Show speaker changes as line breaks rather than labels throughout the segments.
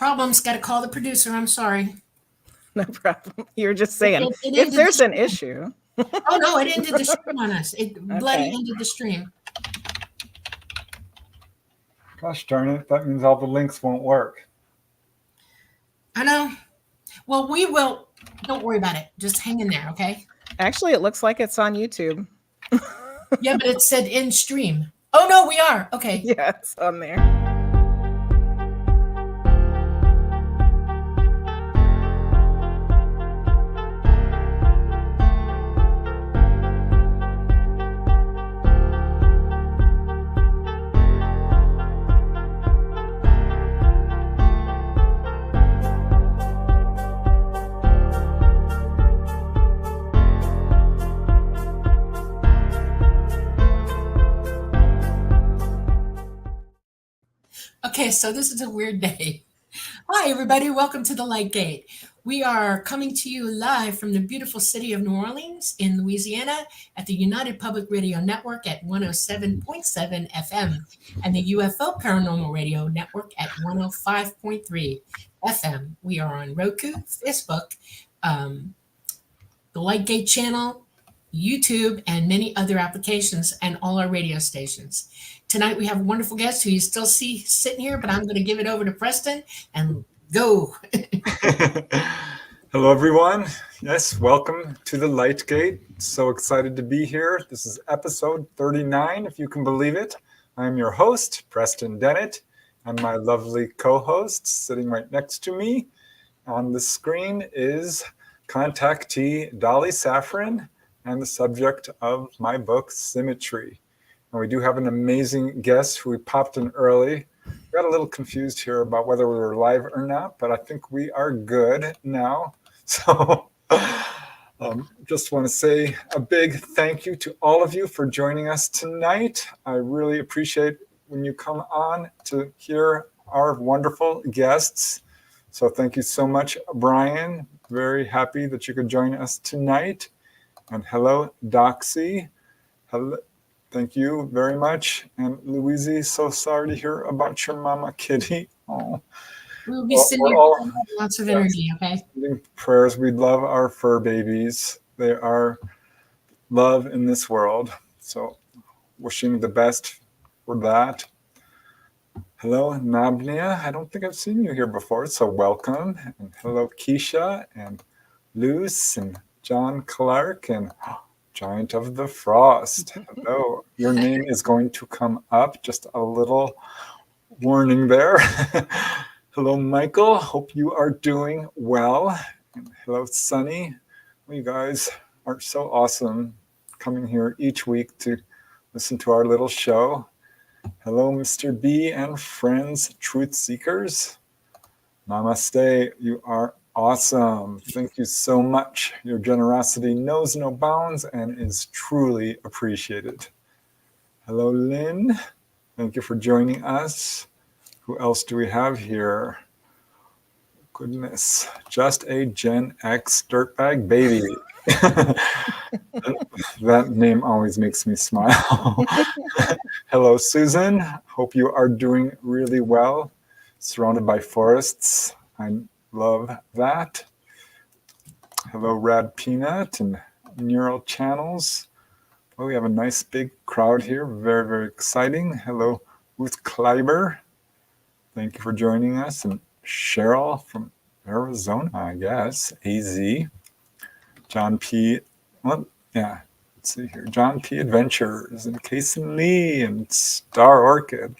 Problems. Got to call the producer. I'm sorry.
No problem. You're just saying
It
if
ended
there's
the
an issue.
Oh no! It ended the stream on us. It bloody
Okay.
ended the stream.
Gosh darn it, that means all the links won't work.
I know. Well, we will. Don't worry about it. Just hang in there, okay?
Actually, it looks like it's on YouTube.
Yeah, but it said in stream. Oh no, we are. Okay.
Yeah, it's on there.
Okay, so this is a weird day. Hi, everybody. Welcome to the Light Gate. We are coming to you live from the beautiful city of New Orleans in Louisiana at the United Public Radio Network at 107.7 FM and the UFO Paranormal Radio Network at 105.3 FM. We are on Roku, Facebook, the Light Gate channel, YouTube, and many other applications, and all our radio stations. Tonight we have a wonderful guest who you still see sitting here, but I'm going to give it over to Preston and go.
Hello, everyone. Yes, welcome to the Light Gate. So excited to be here. This is episode 39, if you can believe it. I'm your host, Preston Dennett, and my lovely co-host sitting right next to me on the screen is contactee Dolly Safran and the subject of my book, Symmetry. And we do have an amazing guest who we popped in early. We got a little confused here about whether we were live or not, but I think we are good now. So just want to say a big thank you to all of you for joining us tonight. I really appreciate when you come on to hear our wonderful guests. So thank you so much, Brian. Very happy that you could join us tonight. And hello, Doxy. Hello. Thank you very much. And Louise, so sorry to hear about your mama Kitty. Oh.
We'll be sending lots of energy, okay?
Prayers. We love our fur babies. They are love in this world. So wishing the best for that. Hello, Nabnia. I don't think I've seen you here before, so welcome. And hello, Keisha and Luce and John Clark and Giant of the Frost. Hello. Your name is going to come up. Just a little warning there. Hello, Michael. Hope you are doing well. And hello, Sunny. Well, you guys are so awesome coming here each week to listen to our little show. Hello, Mr. B and friends, truth seekers. Namaste. You are awesome. Thank you so much. Your generosity knows no bounds and is truly appreciated. Hello, Lynn. Thank you for joining us. Who else do we have here? Goodness, just a Gen X dirtbag baby. That name always makes me smile. Hello, Susan. Hope you are doing really well. Surrounded by forests. I love that. Hello, Rad Peanut and Neural Channels. Oh, we have a nice big crowd here. Very, very exciting. Hello, Ruth Kleiber. Thank you for joining us. And Cheryl from Arizona, I guess. AZ. John P. Well, yeah, let's see here. John P. Adventures and Kason Lee and Star Orchid.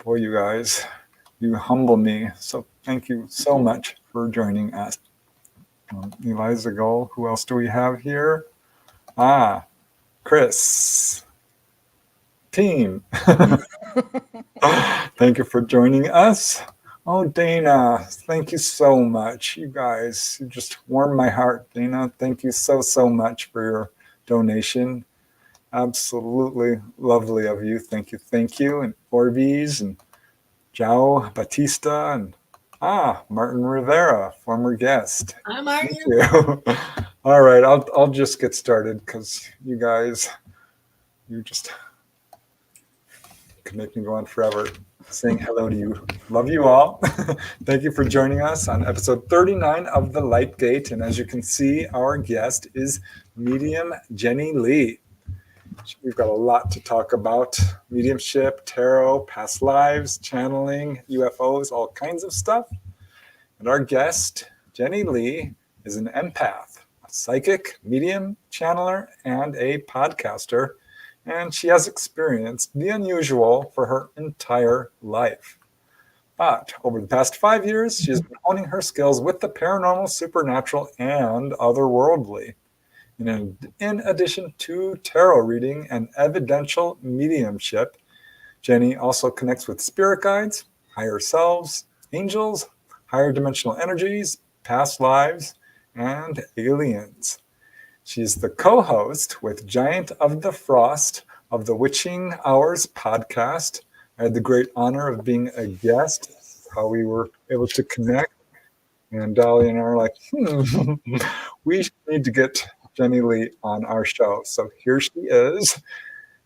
Boy, you guys, you humble me. So thank you so much for joining us. Eliza Gull. Who else do we have here? Chris. Team. Thank you for joining us. Oh, Dana, thank you so much. You guys, you just warm my heart. Dana, thank you so, so much for your donation. Absolutely lovely of you. Thank you, thank you. And Orbeez and Jao Batista and Martin Rivera, former guest.
Hi, Martin.
Thank you. All right, I'll just get started because you guys, you just can make me go on forever. saying hello to you. Love you all. Thank you for joining us on episode 39 of The Light Gate. And as you can see, our guest is Medium Jenny Lea. We've got a lot to talk about: mediumship, tarot, past lives, channeling, UFOs, all kinds of stuff. And our guest, Jenny Lea, is an empath, a psychic, medium, channeler, and a podcaster. And she has experienced the unusual for her entire life. But over the past 5 years, she has been honing her skills with the paranormal, supernatural, and otherworldly. In addition to tarot reading and evidential mediumship, Jenny also connects with spirit guides, higher selves, angels, higher dimensional energies, past lives, and aliens. She's the co-host with Giant of the Frost of the Witching Hours podcast. I had the great honor of being a guest, how we were able to connect. And Dolly and I are like, we need to get Jenny Lea on our show. So here she is.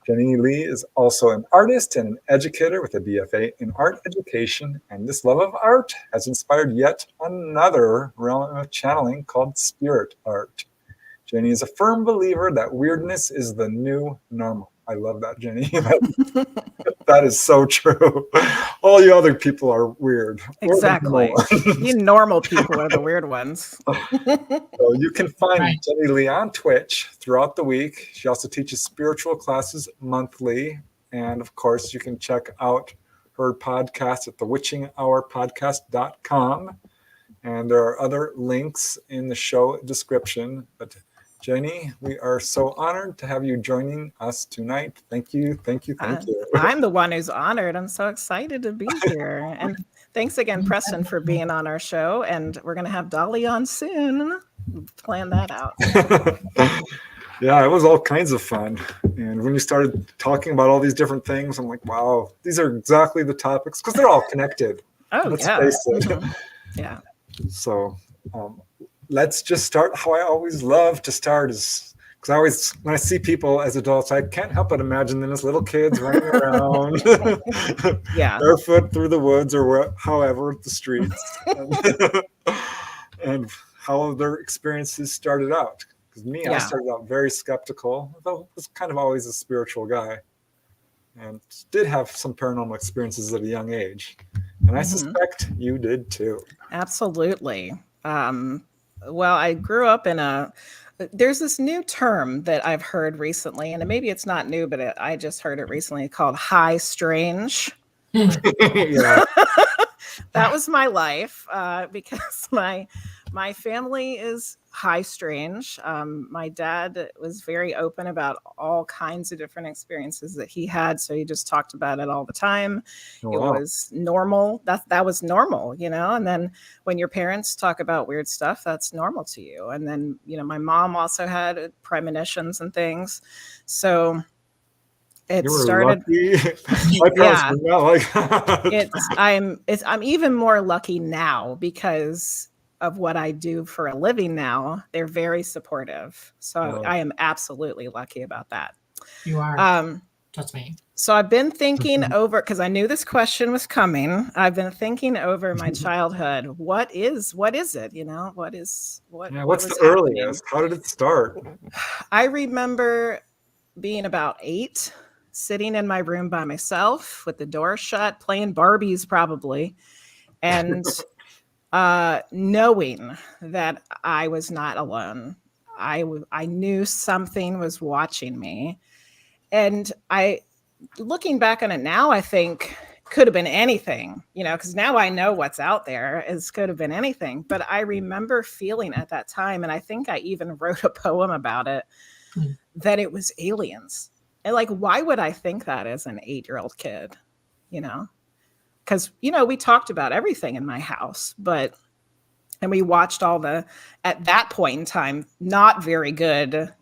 Jenny Lea is also an artist and an educator with a BFA in art education. And this love of art has inspired yet another realm of channeling called spirit art. Jenny is a firm believer that weirdness is the new normal. I love that, Jenny. That is so true. All you other people are weird.
Exactly. You normal people are the weird ones.
So you can find
Right.
Jenny Lea on Twitch throughout the week. She also teaches spiritual classes monthly. And of course, you can check out her podcast at thewitchinghourpodcast.com. And there are other links in the show description. But Jenny, we are so honored to have you joining us tonight. Thank you, thank you, thank you.
I'm the one who's honored. I'm so excited to be here. And thanks again, Preston, for being on our show. And we're going to have Dolly on soon. Plan that out.
Yeah, it was all kinds of fun. And when you started talking about all these different things, I'm like, wow, these are exactly the topics, because they're all connected.
Oh,
Let's
yeah.
face it.
Mhm. Yeah.
So let's just start how I always love to start is, because I always, when I see people as adults, I can't help but imagine them as little kids running around,
Yeah.
barefoot through the woods or however, the streets, and how their experiences started out. Because me, I
Yeah.
started out very skeptical, though I was kind of always a spiritual guy, and did have some paranormal experiences at a young age. And I suspect you did too.
Absolutely. Well, I grew up there's this new term that I've heard recently, and maybe it's not new, but I just heard it recently called high strange.
Yeah.
That was my life because my family is high strange. My dad was very open about all kinds of different experiences that he had, so he just talked about it all the time.
Oh,
It
wow.
was normal. That was normal, And then when your parents talk about weird stuff, that's normal to you. And then my mom also had premonitions and things, so it
You were
started.
lucky. My parents
Yeah.
were not like that.
I'm even more lucky now because of what I do for a living now. They're very supportive. So
Oh.
I am absolutely lucky about that.
You are.
Um,
Trust me.
so I've been thinking over, because I knew this question was coming. I've been thinking over my childhood. What is it? What
What's
was
the
happening?
earliest? How did it start?
I remember being about 8, sitting in my room by myself with the door shut, playing Barbies probably, and knowing that I was not alone. I knew something was watching me. And looking back on it now, I think could have been anything, because now I know what's out there. It could have been anything. But I remember feeling at that time, and I think I even wrote a poem about it, that it was aliens. And why would I think that as an 8-year-old kid? Because, we talked about everything in my house, and we watched at that point in time, not very good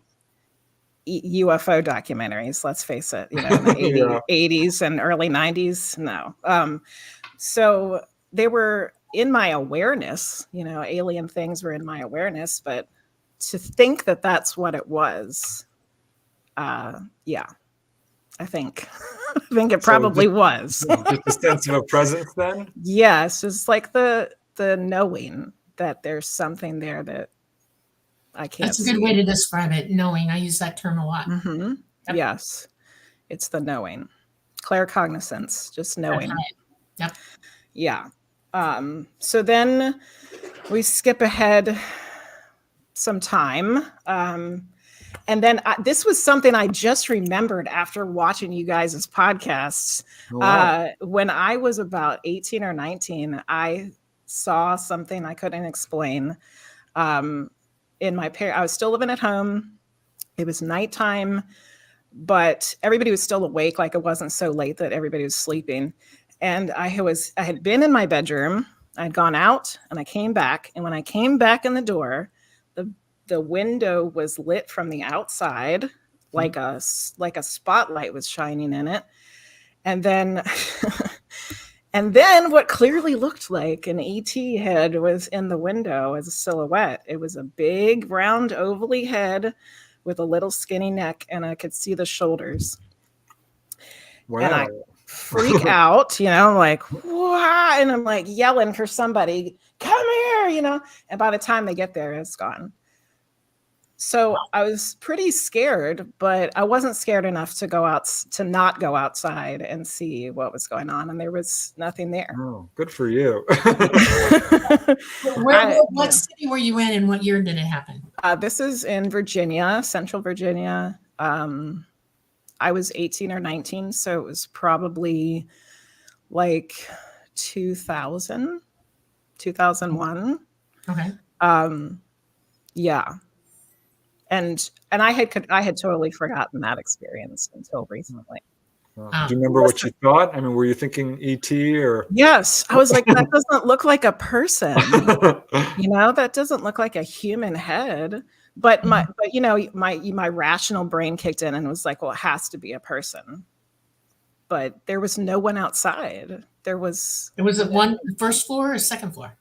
UFO documentaries, let's face it, in the 80s and early 90s. No. So they were in my awareness, alien things were in my awareness, but to think that that's what it was, yeah. I think. I think it probably was.
Just a sense of a presence then?
Yes, it's like the knowing that there's something there that I can't
That's a
see.
good way to describe it. Knowing. I use that term a lot.
Mm-hmm.
Yep.
Yes, it's the knowing, claircognizance, just knowing.
That's right. Yep.
Yeah. So then we skip ahead some time. And then this was something I just remembered after watching you guys' podcasts.
Wow.
When I was about 18 or 19, I saw something I couldn't explain. I was still living at home. It was nighttime, but everybody was still awake. Like, it wasn't so late that everybody was sleeping. And I had been in my bedroom. I'd gone out and I came back. And when I came back in the door, the window was lit from the outside, like a spotlight was shining in it. And then and then what clearly looked like an ET head was in the window as a silhouette. It was a big, round, ovally head with a little skinny neck, and I could see the shoulders.
Wow.
And I freak out, like, wah, and I'm like yelling for somebody, come here, and by the time they get there, it's gone. So I was pretty scared, but I wasn't scared enough to not go outside and see what was going on. And there was nothing there.
Oh, good for you.
What city were you in and what year did it happen?
This is in Virginia, Central Virginia. I was 18 or 19, so it was probably like 2000, 2001.
Okay.
Yeah. And I had totally forgotten that experience until recently.
Do you remember what you thought? I mean, were you thinking ET or?
Yes, I was like, that doesn't look like a person. That doesn't look like a human head. But my rational brain kicked in and was like, well, it has to be a person. But there was no one outside. Was
it first floor or second floor?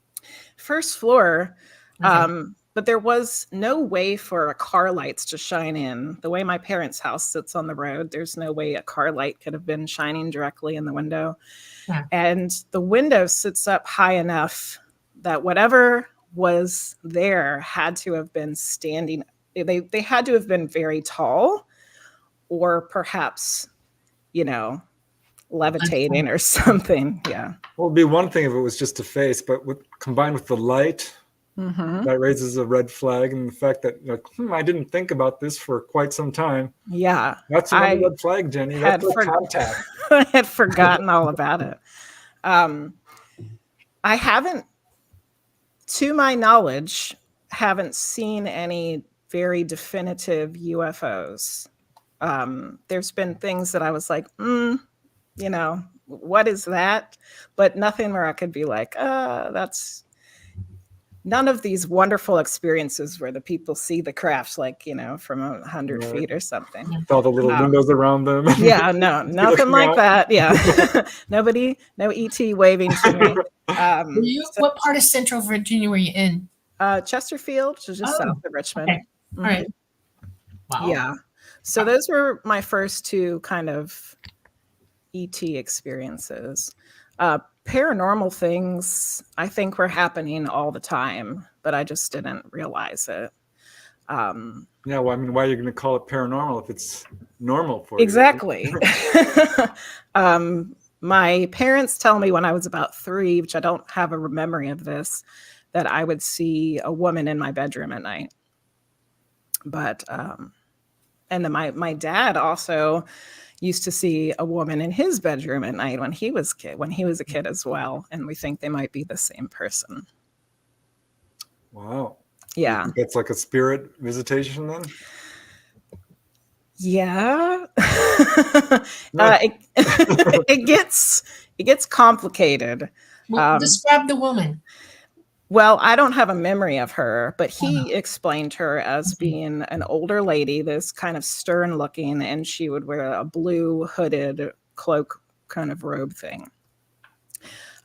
First floor.
Okay.
But there was no way for car lights to shine in. The way my parents' house sits on the road, there's no way a car light could have been shining directly in the window.
Yeah.
And the window sits up high enough that whatever was there had to have been standing. They had to have been very tall, or perhaps, levitating or something. Yeah.
Well, it'd be one thing if it was just a face, but combined with the light, that raises a red flag. And the fact that I didn't think about this for quite some time.
Yeah.
That's another red flag, Jenny. That's contact.
I had forgotten all about it. I haven't, to my knowledge, seen any very definitive UFOs. There's been things that I was like, what is that? But nothing where I could be like, that's none of these wonderful experiences where the people see the crafts from 100 feet or something.
With all the little windows around them.
Yeah, no, nothing like that. Yeah. No ET waving to me.
What part of Central Virginia were you in?
Chesterfield, which is just south of Richmond.
Okay. All right. Wow.
Yeah. So those were my first two kind of ET experiences. Paranormal things, I think, were happening all the time, but I just didn't realize it.
Yeah, well, I mean, why are you going to call it paranormal if it's normal for
exactly.
you?
Exactly. My parents tell me when I was about 3, which I don't have a memory of this, that I would see a woman in my bedroom at night. But, and then my dad also used to see a woman in his bedroom at night when he was a kid as well. And we think they might be the same person.
Wow.
Yeah.
That's like a spirit visitation then?
Yeah. It gets complicated.
Well, describe the woman.
Well, I don't have a memory of her, but he explained her as being an older lady, this kind of stern looking, and she would wear a blue hooded cloak kind of robe thing.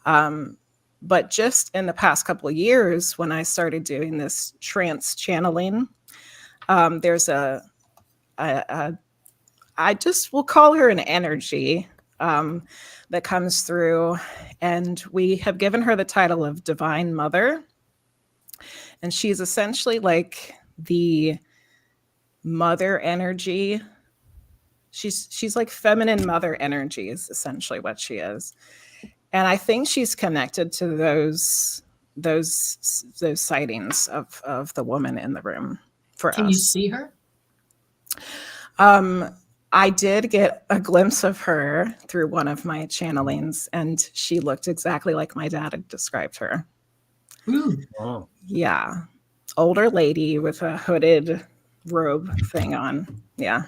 But just in the past couple of years, when I started doing this trance channeling, there's I I just will call her an energy that comes through. And we have given her the title of Divine Mother. And she's essentially like the mother energy. She's like feminine mother energy is essentially what she is. And I think she's connected to those sightings of the woman in the room for
Can
us.
you see her?
I did get a glimpse of her through one of my channelings, and she looked exactly like my dad had described her.
Ooh.
Wow.
Yeah. Older lady with a hooded robe thing on. Yeah.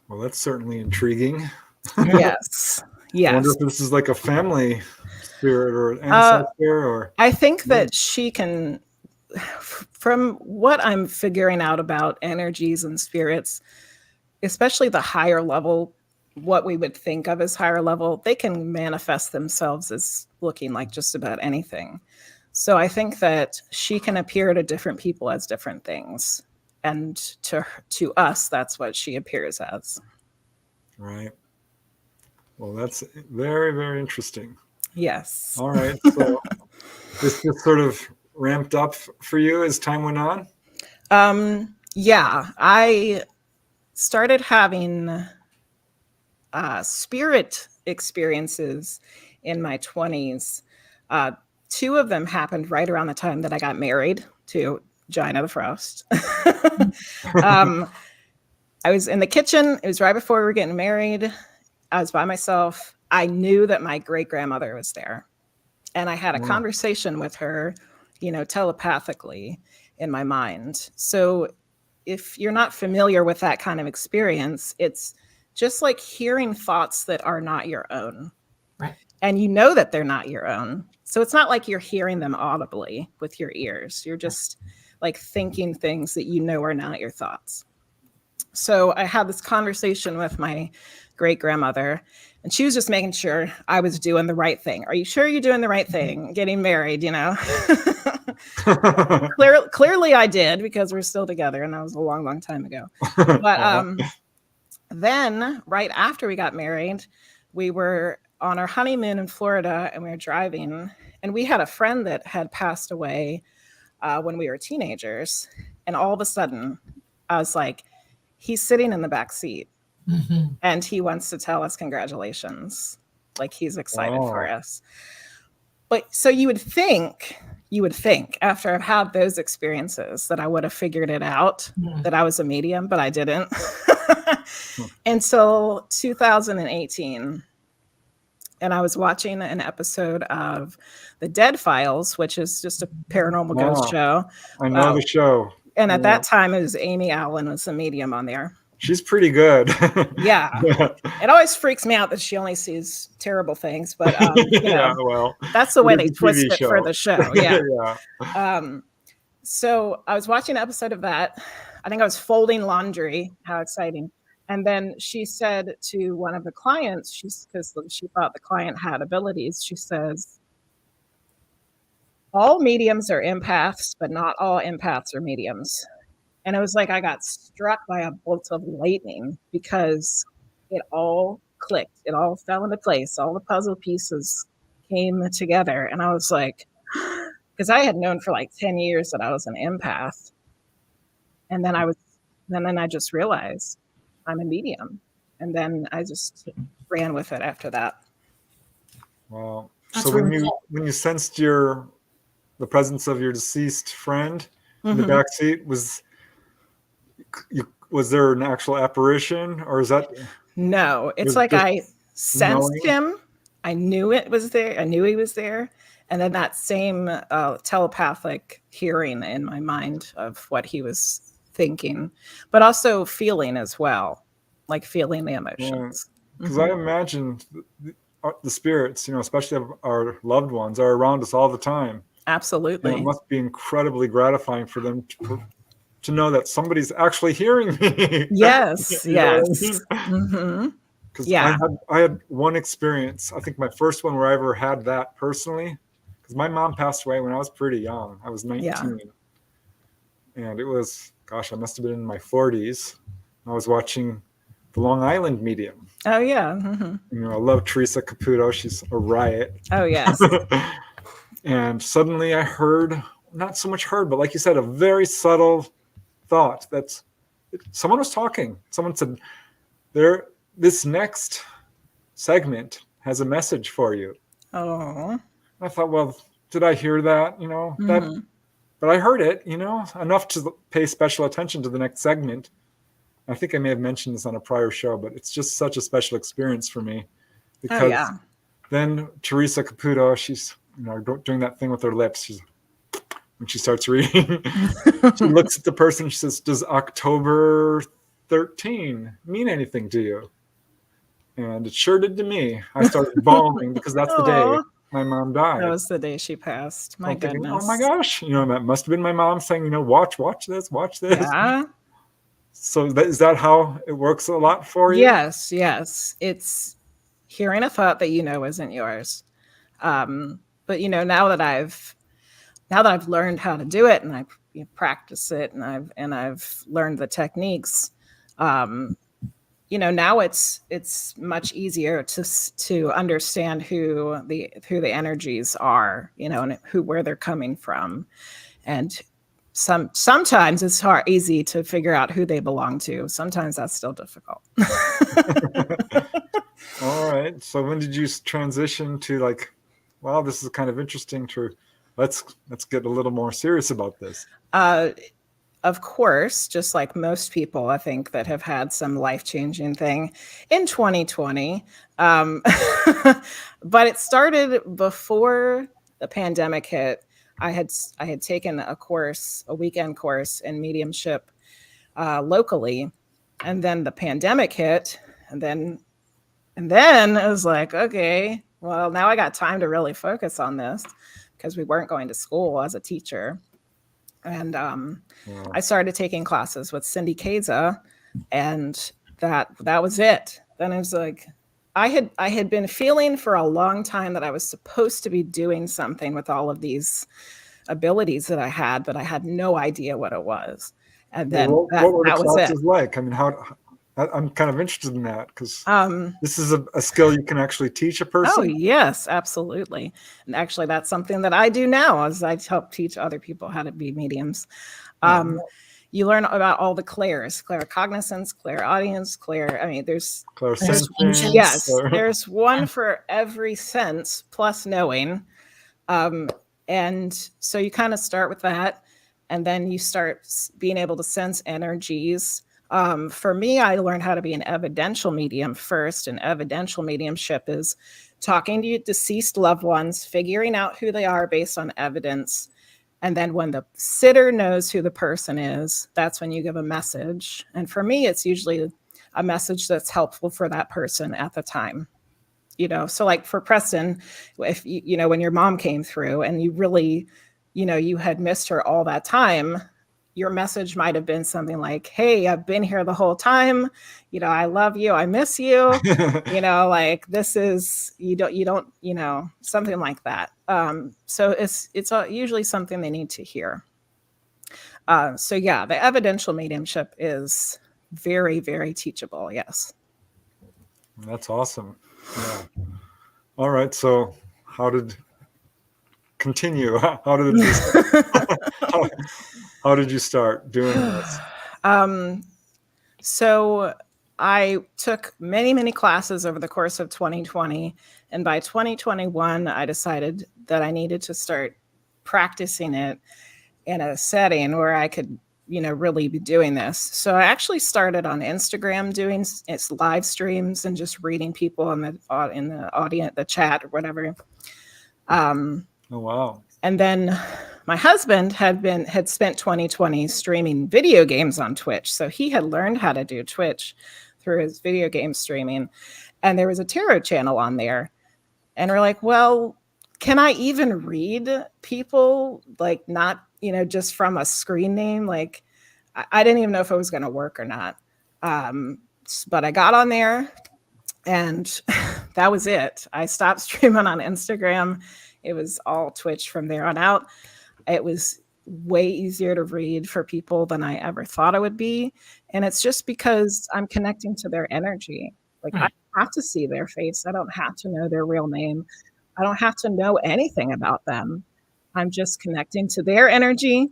Well, that's certainly intriguing.
Yes.
I wonder
Yes.
if this is like a family spirit or an ancestor or.
I think that she can, from what I'm figuring out about energies and spirits, especially the higher level, what we would think of as higher level, they can manifest themselves as looking like just about anything. So I think that she can appear to different people as different things. And to us, that's what she appears as.
Right. Well, that's very, very interesting.
Yes.
All right. So this just sort of ramped up for you as time went on?
Yeah. I started having spirit experiences in my 20s. Two of them happened right around the time that I got married to Gina the Frost. I was in the kitchen. It was right before we were getting married. I was by myself. I knew that my great grandmother was there. And I had a conversation with her, telepathically in my mind. So if you're not familiar with that kind of experience, it's just like hearing thoughts that are not your own.
Right.
And you know that they're not your own. So it's not like you're hearing them audibly with your ears. You're just like thinking things that you know are not your thoughts. So I had this conversation with my great grandmother, and she was just making sure I was doing the right thing. Are you sure you're doing the right thing? Getting married, Clearly I did, because we're still together, and that was a long, long time ago. But then right after we got married, we were on our honeymoon in Florida, and we were driving, and we had a friend that had passed away when we were teenagers. And all of a sudden I was like, he's sitting in the back seat.
Mm-hmm.
And he wants to tell us congratulations. Like, he's excited for us. But so you would think after I've had those experiences that I would have figured it out, that I was a medium, but I didn't. Until 2018. And I was watching an episode of The Dead Files, which is just a paranormal ghost show.
I know the show.
And at that time, it was Amy Allen was a medium on there.
She's pretty good.
Yeah. It always freaks me out that she only sees terrible things, but that's the way they twist it for the show. Yeah. So I was watching an episode of that. I think I was folding laundry. How exciting. And then she said to one of the clients, because she thought the client had abilities, she says, all mediums are empaths, but not all empaths are mediums. And it was like I got struck by a bolt of lightning, because it all clicked. It all fell into place. All the puzzle pieces came together. And I was like, because I had known for like 10 years that I was an empath. And then I just realized I'm a medium. And then I just ran with it after that.
Wow.
That's
So when you sensed the presence of your deceased friend in the backseat, was there an actual apparition, or is that?
No, it's like I sensed him. I knew it was there. I knew he was there. And then that same telepathic hearing in my mind of what he was thinking, but also feeling as well, like feeling the emotions.
Because I imagine the spirits, especially of our loved ones, are around us all the time.
Absolutely.
And it must be incredibly gratifying for them to know that somebody's actually hearing me.
Yes, yes.
Because I had one experience, I think my first one where I ever had that personally, because my mom passed away when I was pretty young. I was 19. And it was, I must have been in my 40s. I was watching the Long Island medium.
Oh, yeah. Mm-hmm.
You know, I love Teresa Caputo. She's a riot.
Oh, yes.
And suddenly I heard, not so much heard, but like you said, a very subtle thought that someone was talking. Someone said, this next segment has a message for you.
Oh.
I thought, well, did I hear that? You know,
Mm-hmm.
but I heard it, you know, enough to pay special attention to the next segment. I think I may have mentioned this on a prior show, but it's just such a special experience for me because
Oh, yeah.
then Teresa Caputo, she's, you know, doing that thing with her lips. When she starts reading, she looks at the person. She says, "Does October 13 mean anything to you?" And it sure did to me. I started bawling because that's the day my mom died.
That was the day she passed. My goodness.
Thinking, oh my gosh. You know, that must have been my mom saying, you know, watch this.
Yeah.
So is that how it works a lot for you?
Yes. It's hearing a thought that you know isn't yours. But you know, now that I've learned how to do it and I practice it and I've learned the techniques, you know, now it's much easier to understand who the energies are, you know, and where they're coming from. And sometimes it's easy to figure out who they belong to. Sometimes that's still difficult.
All right. So when did you transition to like, wow, this is kind of interesting let's get a little more serious about this?
Of course, just like most people, I think, that have had some life-changing thing in 2020. But it started before the pandemic hit. I had taken a weekend course in mediumship locally, and then the pandemic hit, and then it was like, okay, well, now I got time to really focus on this because we weren't going to school as a teacher. And I started taking classes with Cindy Kaza, and that was it. Then it was like, I had been feeling for a long time that I was supposed to be doing something with all of these abilities that I had, but I had no idea what it was. And then
what were the
was it.
classes like? I mean, I'm kind of interested in that because this is a skill you can actually teach a person.
Oh, yes, absolutely. And actually, that's something that I do now, as I help teach other people how to be mediums. You learn about all the clairs: claircognizance, clairaudience, there's
clairsentience.
Yes, there's one for every sense plus knowing. And so you kind of start with that, and then you start being able to sense energies. For me, I learned how to be an evidential medium first, and evidential mediumship is talking to your deceased loved ones, figuring out who they are based on evidence. And then when the sitter knows who the person is, that's when you give a message. And for me, it's usually a message that's helpful for that person at the time. You know, so like for Preston, if you know, when your mom came through and you really, you know, you had missed her all that time, your message might have been something like, hey, I've been here the whole time. You know, I love you. I miss you. You know, like this is, you don't, you know, something like that. So it's usually something they need to hear. So yeah, the evidential mediumship is very, very teachable. Yes.
That's awesome. Yeah. All right. So how did you start doing this?
So I took many, many classes over the course of 2020. And by 2021, I decided that I needed to start practicing it in a setting where I could, you know, really be doing this. So I actually started on Instagram doing its live streams and just reading people in the audience, the chat or whatever.
Oh, wow.
And then my husband had spent 2020 streaming video games on Twitch. So he had learned how to do Twitch through his video game streaming. And there was a tarot channel on there. And we're like, well, can I even read people? Like not, you know, just from a screen name? Like I didn't even know if it was going to work or not. But I got on there and that was it. I stopped streaming on Instagram. It was all Twitch from there on out. It was way easier to read for people than I ever thought it would be. And it's just because I'm connecting to their energy. Like, I
Right.
don't have to see their face. I don't have to know their real name. I don't have to know anything about them. I'm just connecting to their energy.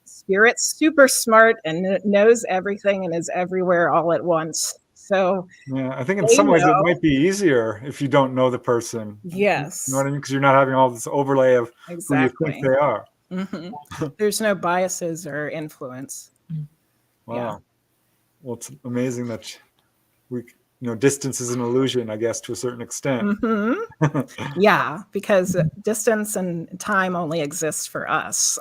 Spirit's super smart and knows everything and is everywhere all at once. So
Yeah, I think in
they
some ways it
know.
might be easier if you don't know the person. You know
Yes,
what I mean? Because you're not having all this overlay of who you think
exactly.
they are.
hmm There's no biases or influence.
Wow.
Yeah.
Well, it's amazing that distance is an illusion, I guess, to a certain extent.
hmm Yeah, because distance and time only exists for us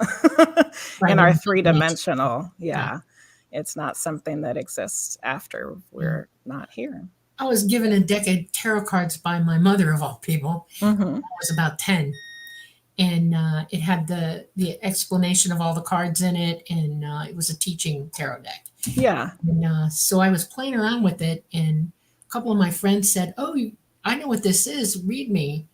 Right.
in our
And
three-dimensional.
yeah.
Yeah. It's not something that exists after we're not here.
I was given a deck of tarot cards by my mother, of all people.
hmm
I was about 10. And it had the explanation of all the cards in it. And it was a teaching tarot deck.
Yeah.
And so I was playing around with it. And a couple of my friends said, "Oh, I know what this is. Read me."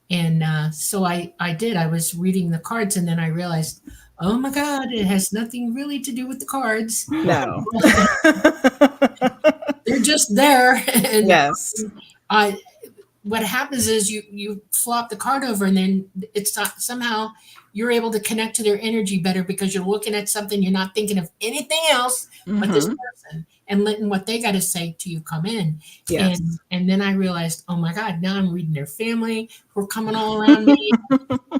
And so I did. I was reading the cards. And then I realized, oh my God, it has nothing really to do with the cards.
No.
They're just there. And
Yes.
I what happens is you flop the card over, and then it's not, somehow you're able to connect to their energy better because you're looking at something, you're not thinking of anything else but this
hmm
person and letting what they got to say to you come in.
Yes.
And then I realized, oh my God, now I'm reading their family who are coming all around me.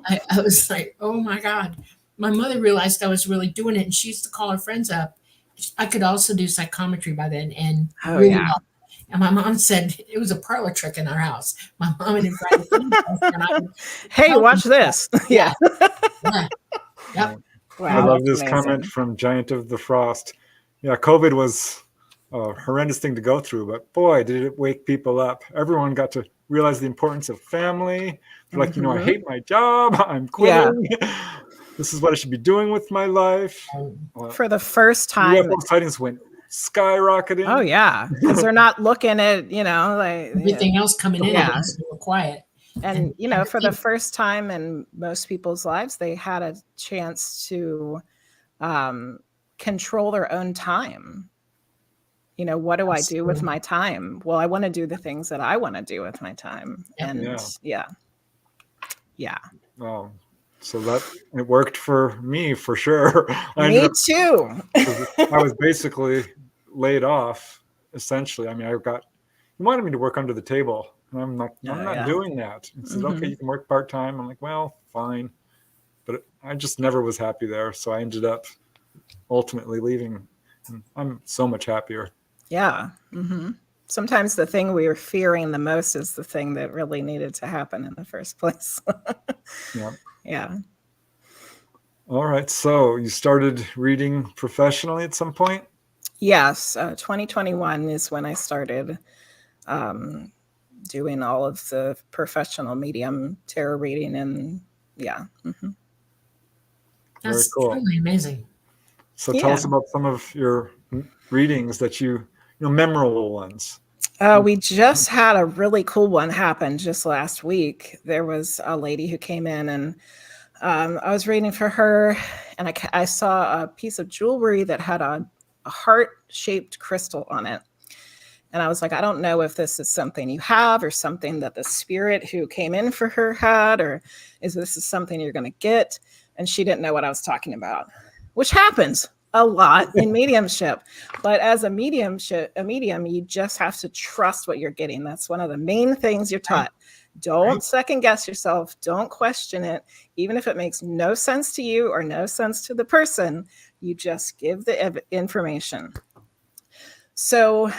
I was like, oh my God. My mother realized I was really doing it, and she used to call her friends up. I could also do psychometry by then, and
Oh,
really
yeah.
well. And my mom said it was a parlor trick in our house. My mom had invited friends over, and I would
Hey,
tell
watch
them,
this.
yeah,
Yeah.
yeah, yep.
I
Wow,
love
that's
this comment
amazing.
from Giant of the Frost. Yeah, COVID was a horrendous thing to go through, but boy, did it wake people up. Everyone got to realize the importance of family. They're like, I
hmm
hate my job. I'm
Yeah.
quitting. This is what I should be doing with my life.
For the first time.
UFO sightings went skyrocketing.
Oh, yeah. Because they're not looking at, like,
Everything else coming in, I
Yeah.
guess, they were quiet.
And,
I
for the
think,
first time in most people's lives, they had a chance to control their own time. What do I do with my time? Well, I want to do the things that I want to do with my time.
Yep.
And yeah.
Oh, so that it worked for me for sure.
Me too.
I was basically laid off, essentially. I mean, he wanted me to work under the table. And I'm like, I'm not doing that. He said, okay, you can work part-time. I'm like, well, fine. But I just never was happy there. So I ended up ultimately leaving. And I'm so much happier.
Yeah. hmm Sometimes the thing we were fearing the most is the thing that really needed to happen in the first place.
Yeah.
Yeah.
All right. So you started reading professionally at some point?
Yes. 2021 is when I started doing all of the professional medium tarot reading. And yeah. Mm-hmm.
that's
Very cool.
truly amazing.
So tell us about some of your readings that memorable ones.
We just had a really cool one happen just last week. There was a lady who came in, and I was reading for her, and I saw a piece of jewelry that had a heart-shaped crystal on it. And I was like, I don't know if this is something you have or something that the spirit who came in for her had, or is something you're going to get? And she didn't know what I was talking about, which happens a lot in mediumship. But as a medium, you just have to trust what you're getting. That's one of the main things you're taught. Don't second guess yourself. Don't question it. Even if it makes no sense to you or no sense to the person, you just give the information. So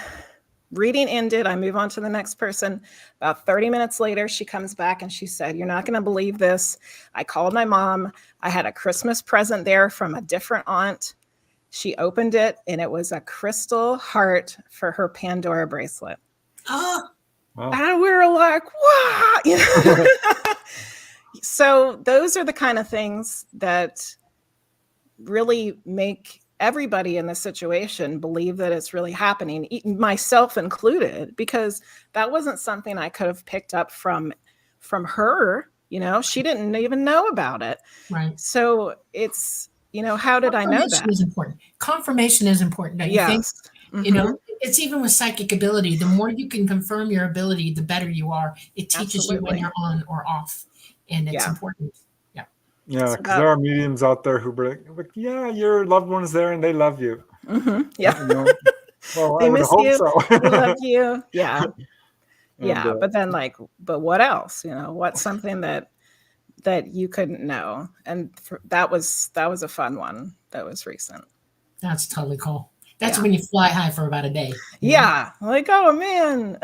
reading ended. I move on to the next person. About 30 minutes later, she comes back and she said, "You're not going to believe this. I called my mom. I had a Christmas present there from a different aunt. She opened it, and it was a crystal heart for her Pandora bracelet."
Oh,
Wow.
And we were like, wow. So those are the kind of things that really make everybody in the situation believe that it's really happening, myself included, because that wasn't something I could have picked up from her. She didn't even know about it.
right.
So it's how did I know
Confirmation
that?
is important. Confirmation is important, don't you think?
Yes.
You know, it's even with psychic ability. The more you can confirm your ability, the better you are. It teaches you when
Absolutely.
you're on or off, and it's
Yeah.
important. Yeah.
Yeah,
So
because there are mediums out there who be like, yeah, your loved one's there and they love you.
Yeah.
Well, I
They
would
miss
hope
you.
so.
They love you. Yeah.
And
Yeah. But then but what else? What's something that you couldn't know? And that was a fun one. That was recent.
That's totally cool. That's
Yeah.
when you fly high for about a day.
Yeah. Like, oh man.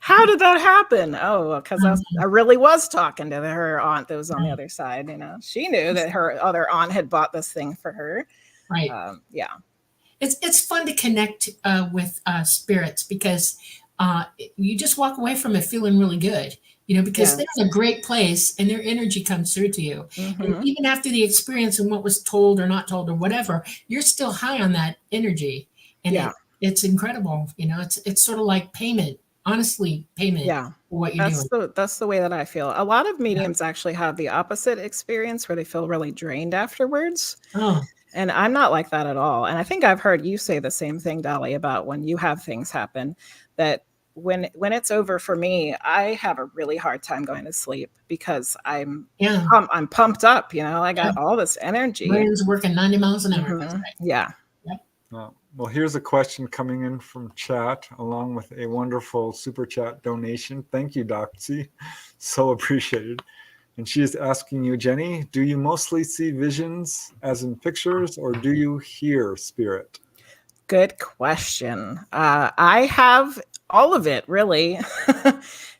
How did that happen? Oh, because I really was talking to her aunt that was on the other side. She knew that her other aunt had bought this thing for her.
Right.
Yeah.
It's fun to connect with spirits because you just walk away from it feeling really good, because they're in a great place and their energy comes through to you. And even after the experience and what was told or not told or whatever, you're still high on that energy. And it's incredible. It's sort of like payment, honestly, payment for what you're doing.
That's the way that I feel. A lot of mediums actually have the opposite experience where they feel really drained afterwards.
Oh,
And I'm not like that at all. And I think I've heard you say the same thing, Dolly, about when you have things happen, that when it's over for me, I have a really hard time going to sleep because I'm pumped up. I got all this energy.
Brain's working 90 miles an hour. That's right.
Yeah.
Well, here's a question coming in from chat along with a wonderful super chat donation. Thank you, Doxy. So appreciated. And she is asking you, Jenny, do you mostly see visions as in pictures or do you hear spirit?
Good question. I have all of it, really.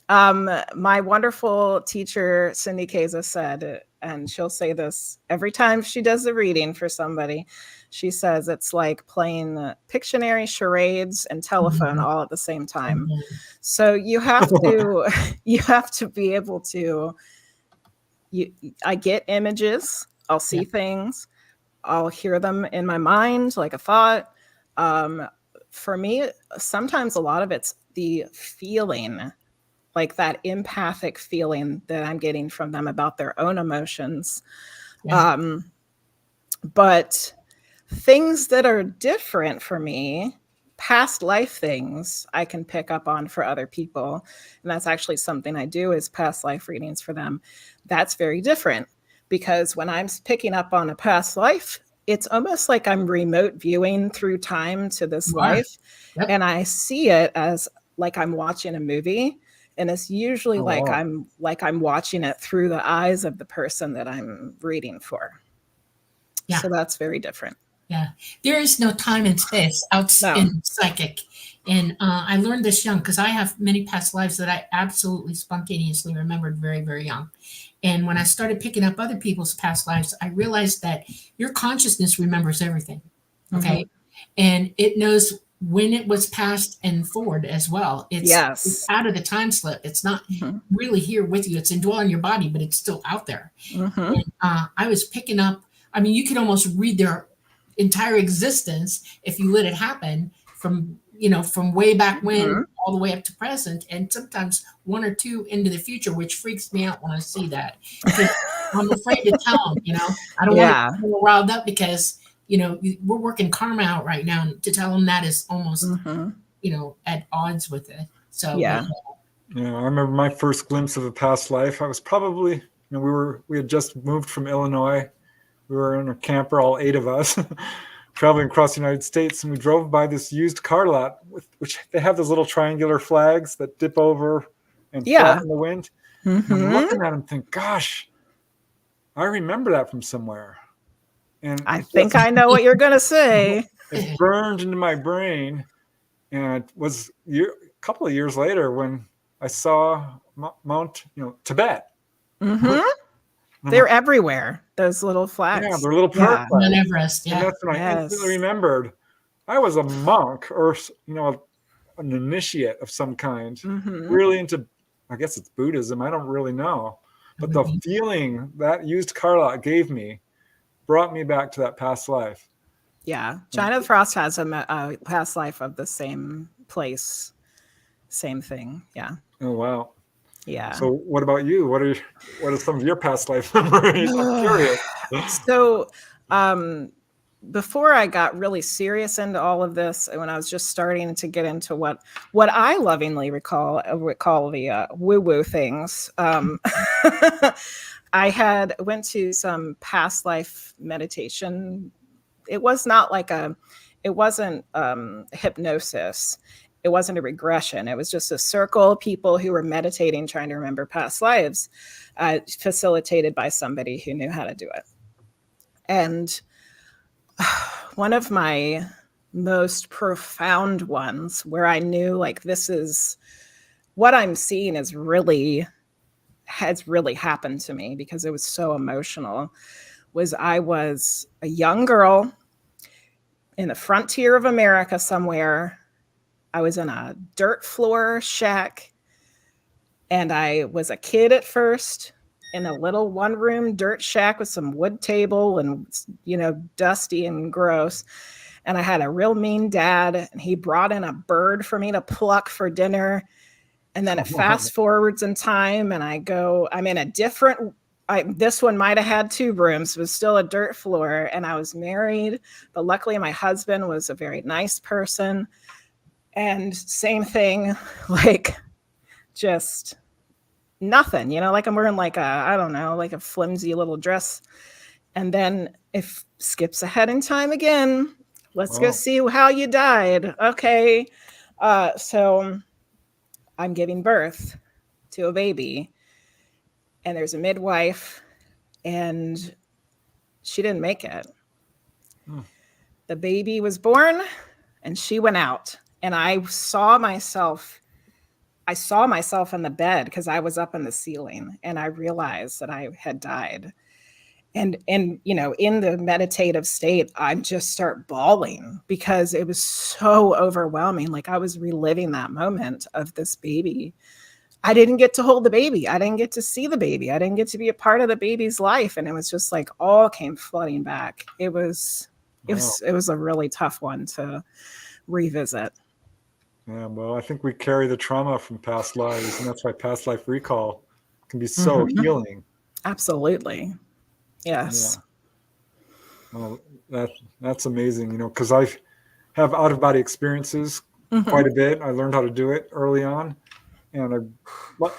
My wonderful teacher, Cindy Keza, said, and she'll say this every time she does a reading for somebody, she says it's like playing Pictionary, charades, and telephone all at the same time. So you have to be able to. I get images. I'll see things. I'll hear them in my mind, like a thought. For me, sometimes a lot of it's the feeling, like that empathic feeling that I'm getting from them about their own emotions. But things that are different for me, past life things, I can pick up on for other people. And that's actually something I do, is past life readings for them. That's very different because when I'm picking up on a past life, it's almost like I'm remote viewing through time to this life. And I see it as like I'm watching a movie. And it's usually I'm watching it through the eyes of the person that I'm reading for. So that's very different.
Yeah, there is no time and space in psychic. And I learned this young because I have many past lives that I absolutely spontaneously remembered very, very young. And when I started picking up other people's past lives, I realized that your consciousness remembers everything. Okay. And it knows when it was past and forward as well. It's out of the time slip. It's not really here with you. It's indwelling your body, but it's still out there. And, I was picking up, you could almost read their entire existence if you let it happen from way back when all the way up to present, and sometimes one or two into the future, which freaks me out when I see that. I'm afraid to tell them, I don't want to get riled up because, we're working karma out right now, and to tell them that is almost, at odds with it. So
I remember my first glimpse of a past life. I was probably, we had just moved from Illinois. We were in a camper, all 8 of us, traveling across the United States, and we drove by this used car lot, which they have those little triangular flags that dip over and flap in the wind. And I'm looking at them, think, gosh, I remember that from somewhere. And
I think I know what you're going to say.
It burned into my brain, and it was a couple of years later when I saw Mount, Tibet.
They're everywhere. Those little flags.
Yeah, they're little prayer flags.
And Everest. Yeah.
And that's when I instantly remembered I was a monk or an initiate of some kind, really into, I guess it's Buddhism. I don't really know, but the feeling that used car lot gave me brought me back to that past life.
Yeah, China Frost has a past life of the same place, same thing. Yeah.
Oh wow.
Yeah.
So what about you? What are some of your past life memories? I'm curious.
So, before I got really serious into all of this, when I was just starting to get into what I lovingly recall the woo-woo things, I went to some past life meditation. It was not like it wasn't hypnosis. It wasn't a regression. It was just a circle of people who were meditating, trying to remember past lives, facilitated by somebody who knew how to do it. And one of my most profound ones, where I knew like this is what I'm seeing has really happened to me because it was so emotional, was I was a young girl in the frontier of America somewhere. I was in a dirt floor shack, and I was a kid at first in a little one-room dirt shack with some wood table and, dusty and gross. And I had a real mean dad, and he brought in a bird for me to pluck for dinner. And then it fast forwards in time, and I'm in a different, this one might have had 2 rooms, it was still a dirt floor, and I was married, but luckily my husband was a very nice person. And same thing, like just nothing, like I'm wearing like a flimsy little dress. And then if skips ahead in time again, let's go see how you died. Okay. So I'm giving birth to a baby, and there's a midwife, and she didn't make it. The baby was born, and she went out, and I saw myself in the bed because I was up in the ceiling, and I realized that I had died. And in the meditative state, I just start bawling because it was so overwhelming. Like I was reliving that moment of this baby. I didn't get to hold the baby. I didn't get to see the baby. I didn't get to be a part of the baby's life. And it was just like all came flooding back. It was a really tough one to revisit.
Yeah, well, I think we carry the trauma from past lives, and that's why past life recall can be so healing.
Absolutely. Yes.
Yeah. Well, that's amazing, because I have out-of-body experiences quite a bit. I learned how to do it early on, and I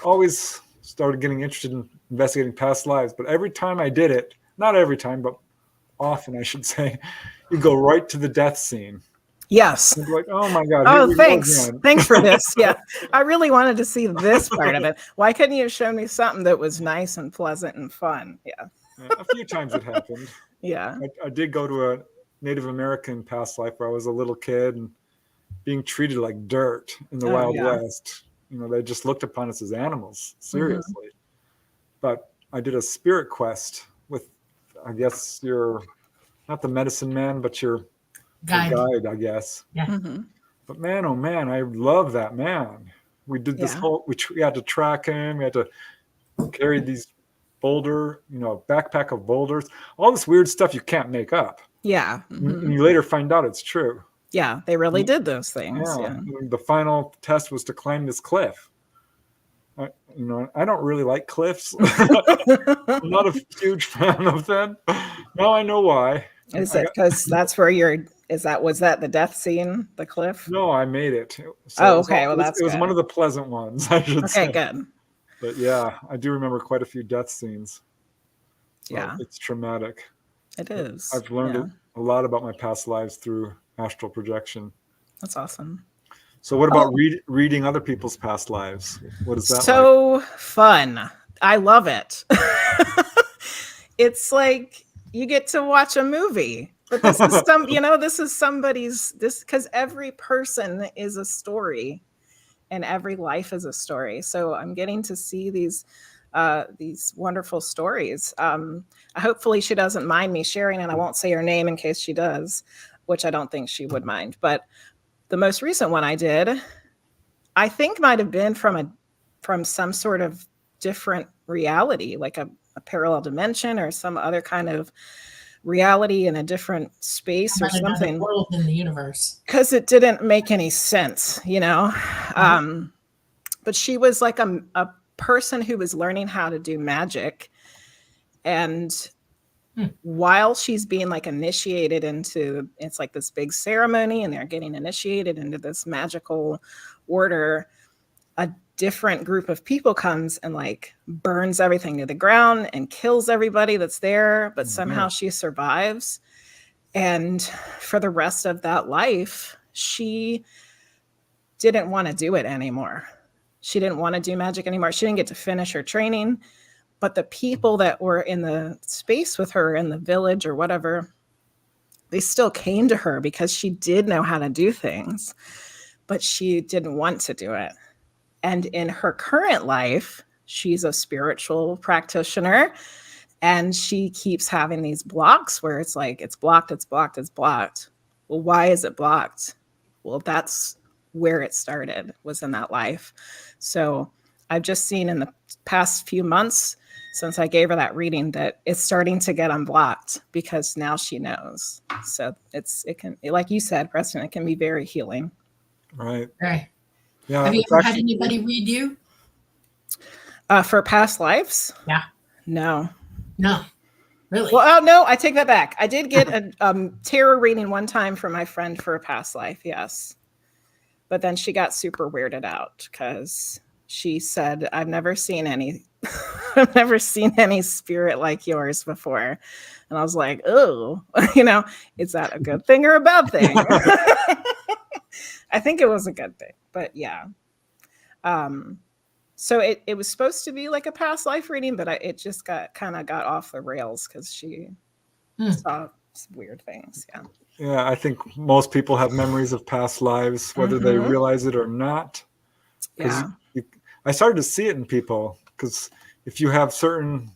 always started getting interested in investigating past lives. But every time I did it, not every time, but often, I should say, you go right to the death scene.
Yes.
And like, oh my God.
Oh, thanks. Thanks for this. Yeah. I really wanted to see this part of it. Why couldn't you have shown me something that was nice and pleasant and fun? Yeah.
A few times it happened.
Yeah.
I did go to a Native American past life where I was a little kid and being treated like dirt in the Wild West. They just looked upon us as animals, seriously. But I did a spirit quest with, I guess, your, not the medicine man, but your guide, I guess.
Yeah.
But man, oh man, I love that man. We did this we had to track him. We had to carry these backpack of boulders, all this weird stuff you can't make up.
Yeah.
And you later find out it's true.
Yeah, they really did those things. Yeah.
The final test was to climb this cliff. I don't really like cliffs. I'm not a huge fan of them. Now I know why.
Is it because that's where was that the death scene, the cliff?
No, I made it. So
okay. It was
one of the pleasant ones, I should say.
Okay, good.
But yeah, I do remember quite a few death scenes. So
yeah.
It's traumatic.
It is.
I've learned a lot about my past lives through astral projection.
That's awesome.
So what about reading other people's past lives? What is that
so fun. I love it. It's like you get to watch a movie. But this is somebody's, because every person is a story. And every life is a story. So I'm getting to see these wonderful stories. Hopefully she doesn't mind me sharing, and I won't say her name in case she does, which I don't think she would mind. But the most recent one I did, I think might have been from some sort of different reality, like a parallel dimension or some other kind of reality in a different space or something.
World in the universe.
Because it didn't make any sense, But she was like a person who was learning how to do magic. And while she's being like initiated into, it's like this big ceremony and they're getting initiated into this magical order, a different group of people comes and like burns everything to the ground and kills everybody that's there, but somehow she survives. And for the rest of that life, she didn't want to do it anymore. She didn't want to do magic anymore. She didn't get to finish her training. But the people that were in the space with her in the village or whatever, they still came to her because she did know how to do things, but she didn't want to do it. And in her current life, she's a spiritual practitioner, and she keeps having these blocks where it's like, it's blocked, it's blocked, it's blocked. Well, why is it blocked? Well, that's where it started, was in that life. So I've just seen in the past few months since I gave her that reading that it's starting to get unblocked because now she knows. So it can, like you said, Preston, it can be very healing.
Right.
Right.
Yeah.
Have you ever had anybody read you?
For past lives?
Yeah.
No.
No. Really?
Well, no, I take that back. I did get a tarot reading one time for my friend for a past life. Yes. But then she got super weirded out because she said, I've never seen any spirit like yours before. And I was like, oh, is that a good thing or a bad thing? I think it was a good thing, but yeah. So it was supposed to be like a past life reading, but it just got off the rails because she saw some weird things. Yeah.
Yeah, I think most people have memories of past lives, whether they realize it or not.
Yeah.
I started to see it in people because if you have certain,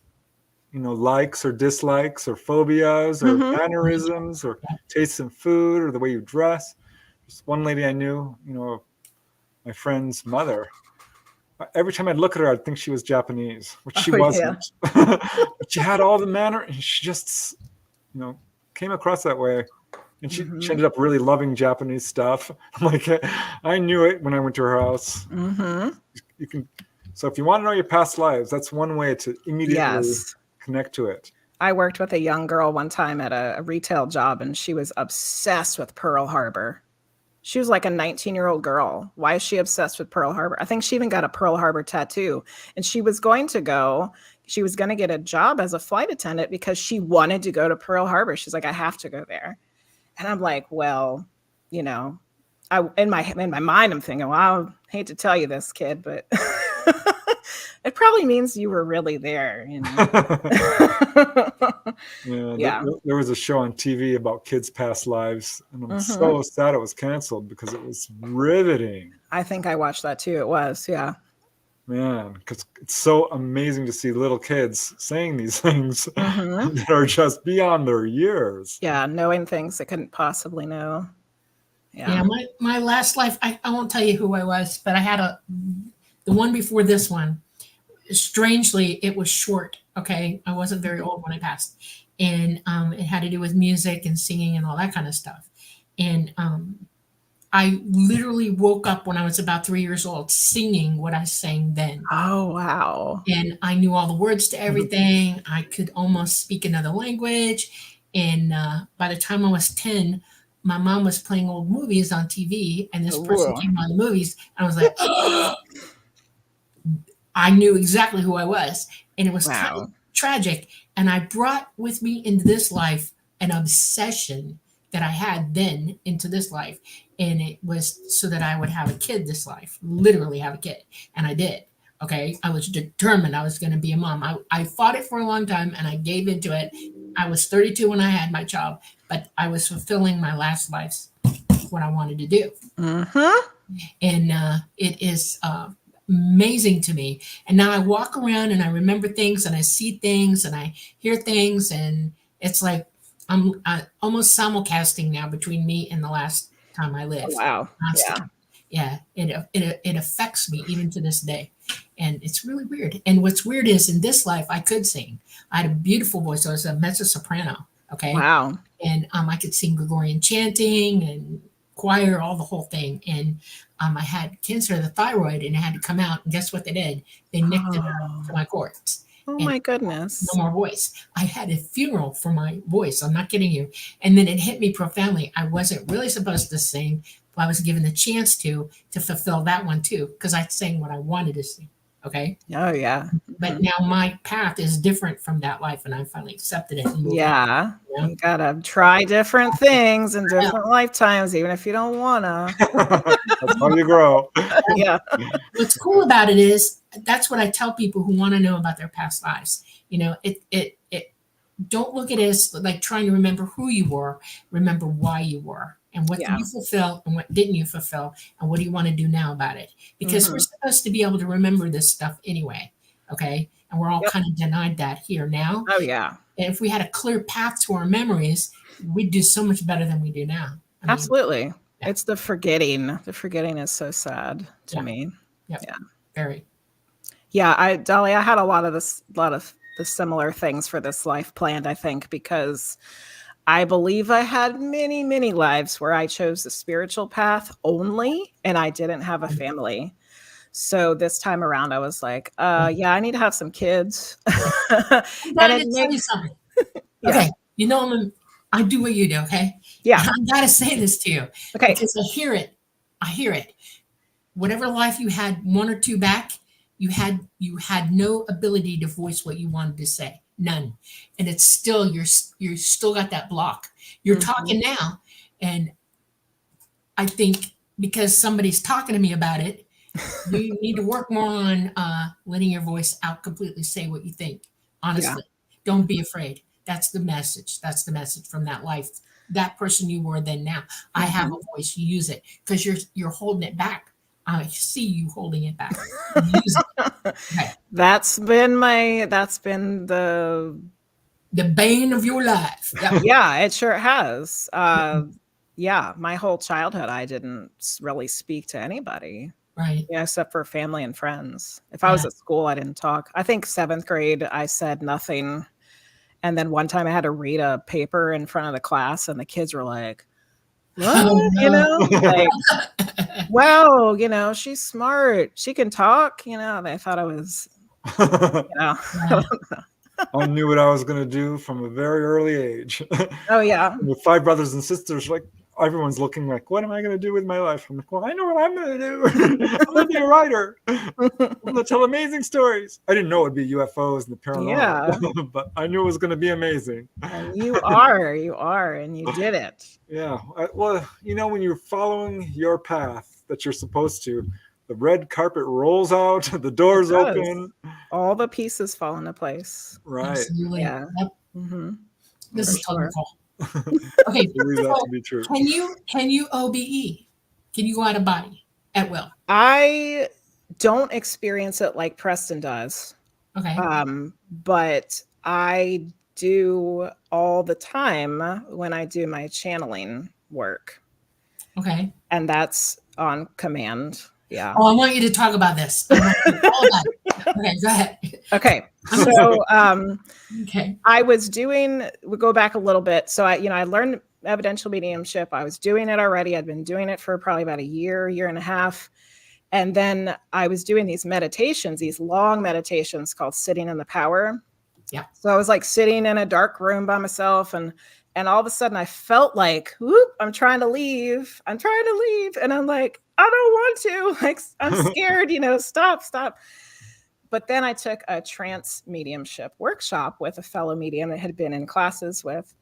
likes or dislikes or phobias or mannerisms or tastes in food or the way you dress. There's one lady I knew, my friend's mother. Every time I'd look at her, I'd think she was Japanese, which she wasn't. Yeah. But she had all the manner, and she just, came across that way. And she ended up really loving Japanese stuff. I'm like, I knew it when I went to her house. You can. So if you want to know your past lives, that's one way to immediately connect to it.
I worked with a young girl one time at a retail job, and she was obsessed with Pearl Harbor. She was like a 19-year-old girl. Why is she obsessed with Pearl Harbor? I think she even got a Pearl Harbor tattoo. And she was going to get a job as a flight attendant because she wanted to go to Pearl Harbor. She's like, I have to go there. And I'm like, well, in my mind, I'm thinking, well, I hate to tell you this, kid, but it probably means you were really there.
Yeah. There was a show on TV about kids' past lives, and I'm so sad it was canceled because it was riveting.
I think I watched that too. It was, yeah.
Man, because it's so amazing to see little kids saying these things that are just beyond their years.
Yeah, knowing things they couldn't possibly know.
Yeah, my last life, I won't tell you who I was, but I had the one before this one. Strangely, it was short. Okay, I wasn't very old when I passed, and it had to do with music and singing and all that kind of stuff. And I literally woke up when I was about 3 years old singing what I sang then.
Oh, wow.
And I knew all the words to everything. I could almost speak another language. And by the time I was 10, my mom was playing old movies on TV, and this person came on the movies, and I was like, oh! I knew exactly who I was. And it was kind of tragic. And I brought with me into this life an obsession that I had then into this life. And it was so that I would have a kid this life, literally have a kid. And I did. Okay. I was determined I was going to be a mom. I fought it for a long time and I gave into it. I was 32 when I had my child, but I was fulfilling my last life's what I wanted to do. And it is amazing to me. And now I walk around and I remember things and I see things and I hear things. And it's like I'm almost simulcasting now between me and the last time I lived.
Oh, wow.
Yeah. It affects me even to this day. And it's really weird. And what's weird is in this life, I could sing. I had a beautiful voice. I was a mezzo soprano. Okay.
Wow.
And I could sing Gregorian chanting and choir, all the whole thing. And I had cancer of the thyroid and it had to come out. And guess what they did? They nicked it out to my cords.
Oh
And
my
no
goodness.
more voice. I had a funeral for my voice. I'm not kidding you. And then it hit me profoundly. I wasn't really supposed to sing, but I was given the chance to fulfill that one too, because I sang what I wanted to sing. Okay.
Oh yeah.
But now my path is different from that life, and I finally accepted it and moved on.
Yeah.
Yeah.
You gotta try different things in different lifetimes, even if you don't wanna.
That's how you grow.
Yeah.
What's cool about it is that's what I tell people who want to know about their past lives. You know, it don't look at it as like trying to remember who you were. Remember why you were, and what did
Yeah.
you fulfill, and what didn't you fulfill, and what do you want to do now about it? Because we're supposed to be able to remember this stuff anyway. Okay, and we're all
Yep.
kind of denied that here now.
Oh yeah.
And if we had a clear path to our memories, we'd do so much better than we do now. I mean,
Absolutely.
yeah.
It's the forgetting. The forgetting is so sad to
Yeah.
me.
Yep.
Yeah.
Very.
Yeah, Dolly, I had a lot of the similar things for this life planned, I think, because I believe I had many, many lives where I chose the spiritual path only and I didn't have a family. So this time around, I was like, yeah, I need to have some kids.
I'm
And
trying
it
to tell you
makes,
something.
yeah,
Okay, you know I do what you do. Okay,
yeah,
I gotta say this to you
okay,
because I hear it. I hear it. Whatever life you had, one or two back, you had no ability to voice what you wanted to say, none, and it's still you're still got that block. You're
Mhm.
talking now, and I think because somebody's talking to me about it, you need to work more on letting your voice out completely, say what you think.
Yeah.
Honestly, don't be afraid. That's the message. That's the message from that life. That person you were then now. I have a voice. You use it because you're holding it back. I see you holding it back. Use it. Okay.
That's been the
The bane of your life. Yep.
yeah, it sure has. Yeah, my whole childhood, I didn't really speak to anybody.
Right.
Yeah, except for family and friends. If I was
Yeah.
at school, I didn't talk. I think 7th grade, I said nothing. And then one time I had to read a paper in front of the class, and the kids were like, "What?"
Oh,
You
no.
know, like, "Wow, you know, she's smart. She can talk." You know, they thought I was, you know.
Yeah.
I knew what I was going to do from a very early age.
Oh yeah,
With 5 brothers and sisters, like everyone's looking like, what am I going to do with my life? I'm like, well, I know what I'm going to do. I'm going to be a writer. I'm going to tell amazing stories. I didn't know it would be UFOs and the paranormal, but I knew it was going to be amazing.
and you are, and you did it.
Yeah. Well, you know, when you're following your path that you're supposed to, the red carpet rolls out, the doors
It does.
open.
All the pieces fall into place.
Right.
Absolutely.
Yeah.
Yep.
Mm-hmm.
This
For
is totally
sure.
cool. Okay.
I believe that
So
to be true.
can you OBE? Can you go out of body at will?
I don't experience it like Preston does.
Okay.
But I do all the time when I do my channeling work,
Okay.
and that's on command. Yeah.
Oh, I want you to talk about this. I want you to all about it. Okay, go ahead.
Okay. So
Okay.
we'll go back a little bit. So I learned evidential mediumship. I was doing it already. I'd been doing it for probably about a year and a half. And then I was doing these meditations, these long meditations called sitting in the power.
Yeah.
So I was like sitting in a dark room by myself, and all of a sudden I felt like, whoop, I'm trying to leave. And I'm like, I don't want to. Like, I'm scared, stop. But then I took a trance mediumship workshop with a fellow medium that had been in classes with.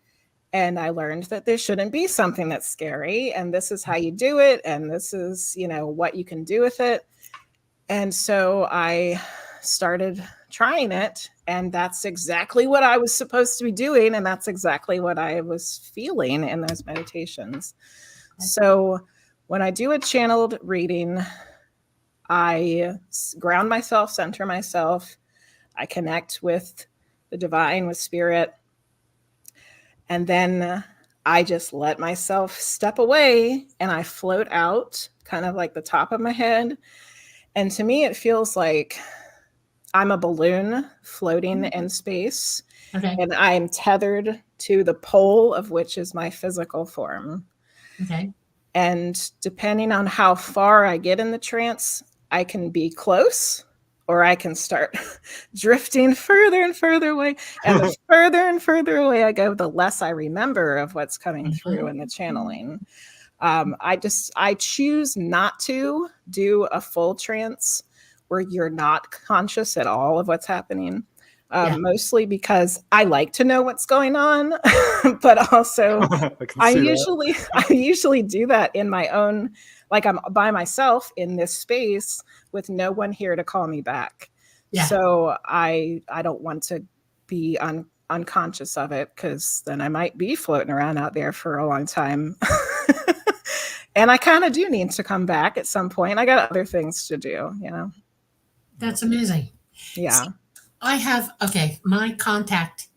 And I learned that there shouldn't be something that's scary. And this is how you do it. And this is, what you can do with it. And so I started trying it. And that's exactly what I was supposed to be doing. And that's exactly what I was feeling in those meditations. So when I do a channeled reading, I ground myself, center myself. I connect with the divine, with spirit. And then I just let myself step away and I float out kind of like the top of my head. And to me, it feels like I'm a balloon floating in space.
Okay.
And I'm tethered to the pole of which is my physical form.
Okay.
And depending on how far I get in the trance, I can be close or I can start drifting further and further away. And the further and further away I go, the less I remember of what's coming through in the channeling. I choose not to do a full trance where you're not conscious at all of what's happening. Mostly because I like to know what's going on, but also I usually do that in my own, like I'm by myself in this space with no one here to call me back. Yeah. So I don't want to be unconscious of it, because then I might be floating around out there for a long time. And I kind of do need to come back at some point. I got other things to do, you know.
That's amazing.
Yeah.
See, I have, my contact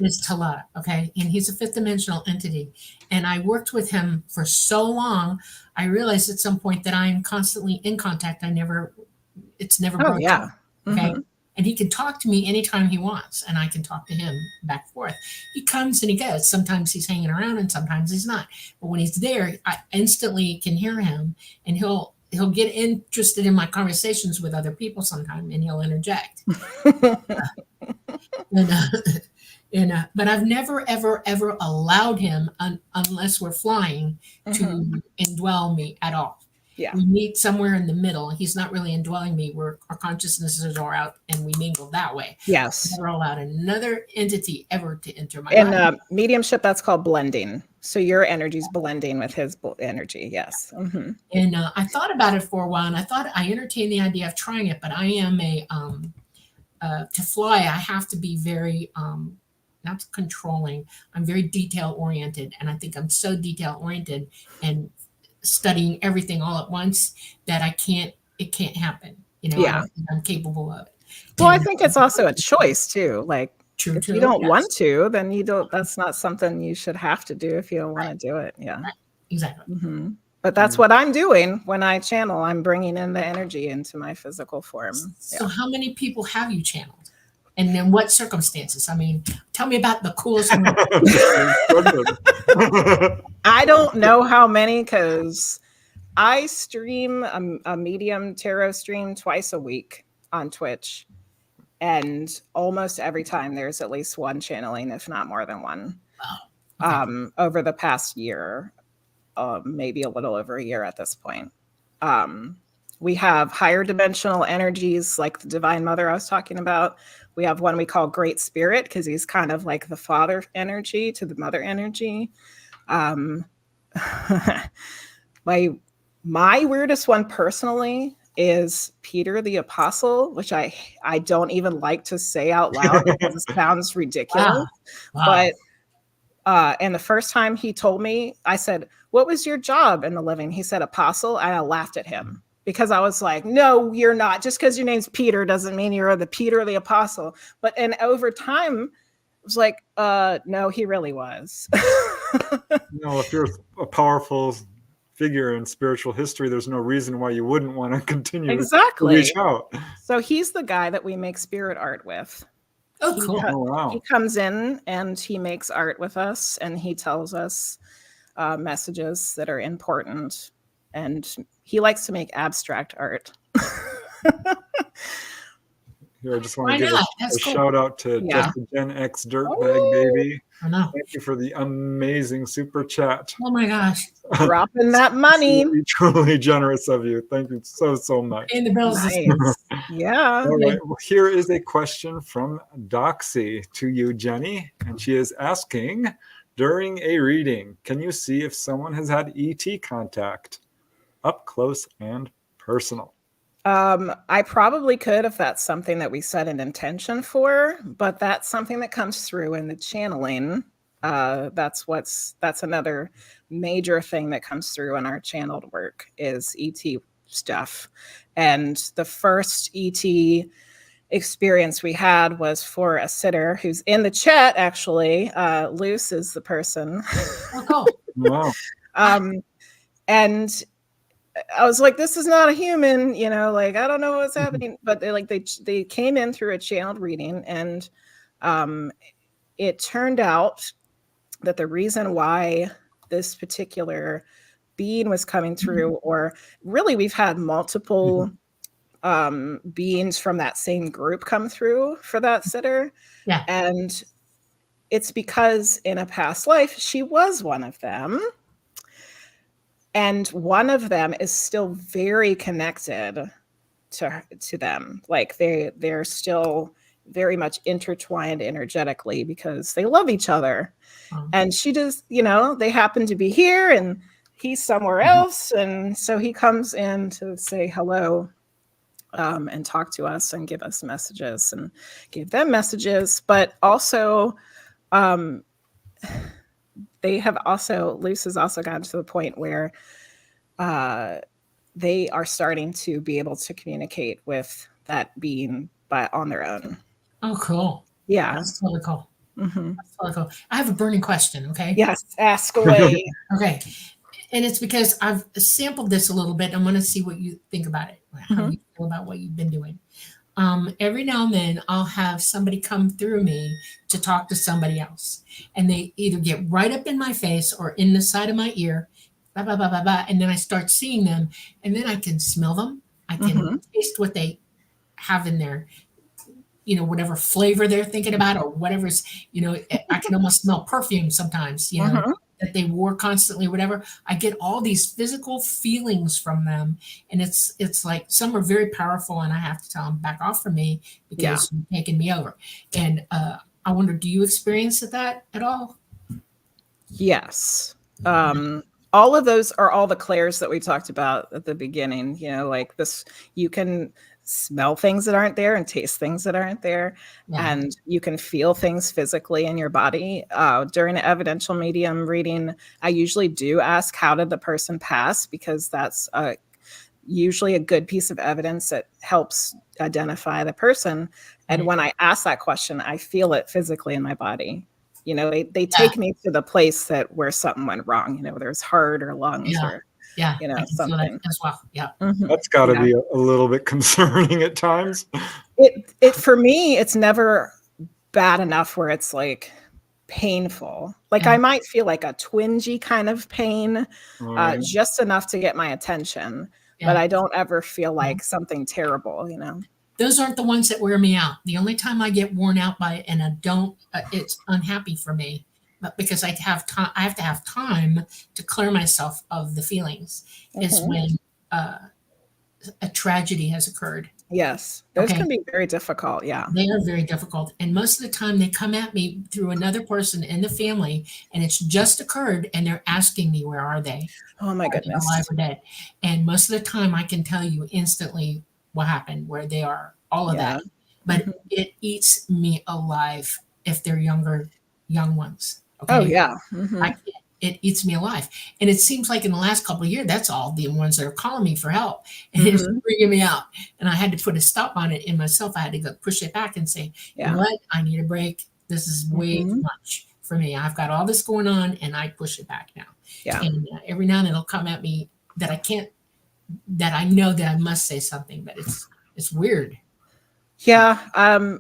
is Tala, and he's a fifth dimensional entity. And I worked with him for so long, I realized at some point that I'm constantly in contact. It's never broken.
Yeah.
Okay. And he can talk to me anytime he wants, and I can talk to him back and forth. He comes and he goes. Sometimes he's hanging around and sometimes he's not. But when he's there, I instantly can hear him, and he'll get interested in my conversations with other people sometime, and he'll interject. But I've never, ever allowed him, unless we're flying, to indwell me at all. Yeah. We meet somewhere in the middle. He's not really indwelling me. Our consciousnesses are out, and we mingle that way.
Yes.
I've never allowed another entity ever to enter my life.
In mediumship, that's called blending. So your energy's blending with his energy. Yes.
And I thought about it for a while, and I thought I entertained the idea of trying it, but I am to fly, I have to be very, not controlling. I'm very detail oriented. And I think I'm so detail oriented and studying everything all at once that it can't happen. You know,
yeah.
I don't think I'm capable of it.
Well, I think it's also a choice too. Like, if you don't want to, then that's not something you should have to do if you don't want to do it. Yeah.
Right. Exactly.
But that's what I'm doing when I channel. I'm bringing in the energy into my physical form.
So how many people have you channeled? And in what circumstances? I mean, tell me about the coolest one.
I don't know how many, because I stream a medium tarot stream twice a week on Twitch. And almost every time there's at least one channeling, if not more than one. Wow. Okay. Over the past year, maybe a little over a year at this point. We have higher dimensional energies like the Divine Mother I was talking about. We have one we call Great Spirit, because he's kind of like the father energy to the mother energy. My weirdest one personally is Peter the Apostle, which I don't even like to say out loud because it sounds ridiculous. Wow. But and the first time he told me, I said, "What was your job in the living?" He said, "Apostle," and I laughed at him. Because I was like, no, you're not. Just because your name's Peter doesn't mean you're the Peter the Apostle. And over time, it was like, no, he really was.
No, if you're a powerful figure in spiritual history, there's no reason why you wouldn't want to continue to reach out.
So he's the guy that we make spirit art with.
Oh, cool.
Wow.
He comes in and he makes art with us, and he tells us messages that are important. And he likes to make abstract art.
Here, I just want to give a shout out to just the Gen X Dirtbag Baby. Thank you for the amazing super chat.
Oh my gosh.
Dropping that money.
Truly generous of you. Thank you so much.
In the bills.
Nice. Yeah.
All right. Well, here is a question from Doxy to you, Jenny. And she is asking, during a reading, can you see if someone has had ET contact? Up close and personal.
I probably could if that's something that we set an intention for, but that's something that comes through in the channeling. That's another major thing that comes through in our channeled work is ET stuff. And the first ET experience we had was for a sitter who's in the chat, actually. Luce is the person.
Oh,
wow.
And I was like, this is not a human, like, I don't know what's happening. But they came in through a channeled reading, and it turned out that the reason why this particular being was coming through, or really we've had multiple beings from that same group come through for that sitter.
Yeah.
And it's because in a past life, she was one of them. And one of them is still very connected to them. Like they're still very much intertwined energetically because they love each other. And she just, they happen to be here and he's somewhere else. And so he comes in to say hello and talk to us and give us messages and give them messages. But also, they have also, Luce has also gotten to the point where they are starting to be able to communicate with that being on their own.
Oh, cool.
Yeah.
That's totally cool.
Mm-hmm.
That's totally cool. I have a burning question, okay?
Yes, ask away.
Okay. And it's because I've sampled this a little bit. I want to see what you think about it, how you feel about what you've been doing. Every now and then I'll have somebody come through me to talk to somebody else. And they either get right up in my face or in the side of my ear, blah, blah, blah, blah, blah. And then I start seeing them. And then I can smell them. I can taste what they have in their, whatever flavor they're thinking about or whatever's, I can almost smell perfume sometimes, that they wore constantly, whatever. I get all these physical feelings from them. And it's like some are very powerful and I have to tell them back off from me because you're taking me over. And I wonder, do you experience that at all?
Yes. All of those are all the clairs that we talked about at the beginning, like this, you can smell things that aren't there and taste things that aren't there. Yeah. And you can feel things physically in your body. During an evidential medium reading, I usually do ask, how did the person pass? Because that's usually a good piece of evidence that helps identify the person. And when I ask that question, I feel it physically in my body. They take me to the place where something went wrong, there's heart or lungs or something
as well. Yeah.
That's got to be a little bit concerning at times.
It for me, it's never bad enough where it's like painful. Like I might feel like a twingy kind of pain, just enough to get my attention, but I don't ever feel like something terrible,
Those aren't the ones that wear me out. The only time I get worn out by it and I don't, it's unhappy for me, but because I have to have time to clear myself of the feelings is when a tragedy has occurred.
Yes, those can be very difficult. Yeah,
they are very difficult. And most of the time they come at me through another person in the family and it's just occurred and they're asking me, where are they?
Oh my goodness.
Alive or dead. And most of the time I can tell you instantly what happened, where they are, all of that. But it eats me alive if they're young ones. Okay?
Oh yeah.
It eats me alive. And it seems like in the last couple of years, that's all the ones that are calling me for help. And it's bringing me out. And I had to put a stop on it in myself. I had to go push it back and say, you know what? I need a break. This is way too much for me. I've got all this going on and I push it back now.
Yeah.
And every now and then it'll come at me that I know that I must say something, but it's weird.
Yeah.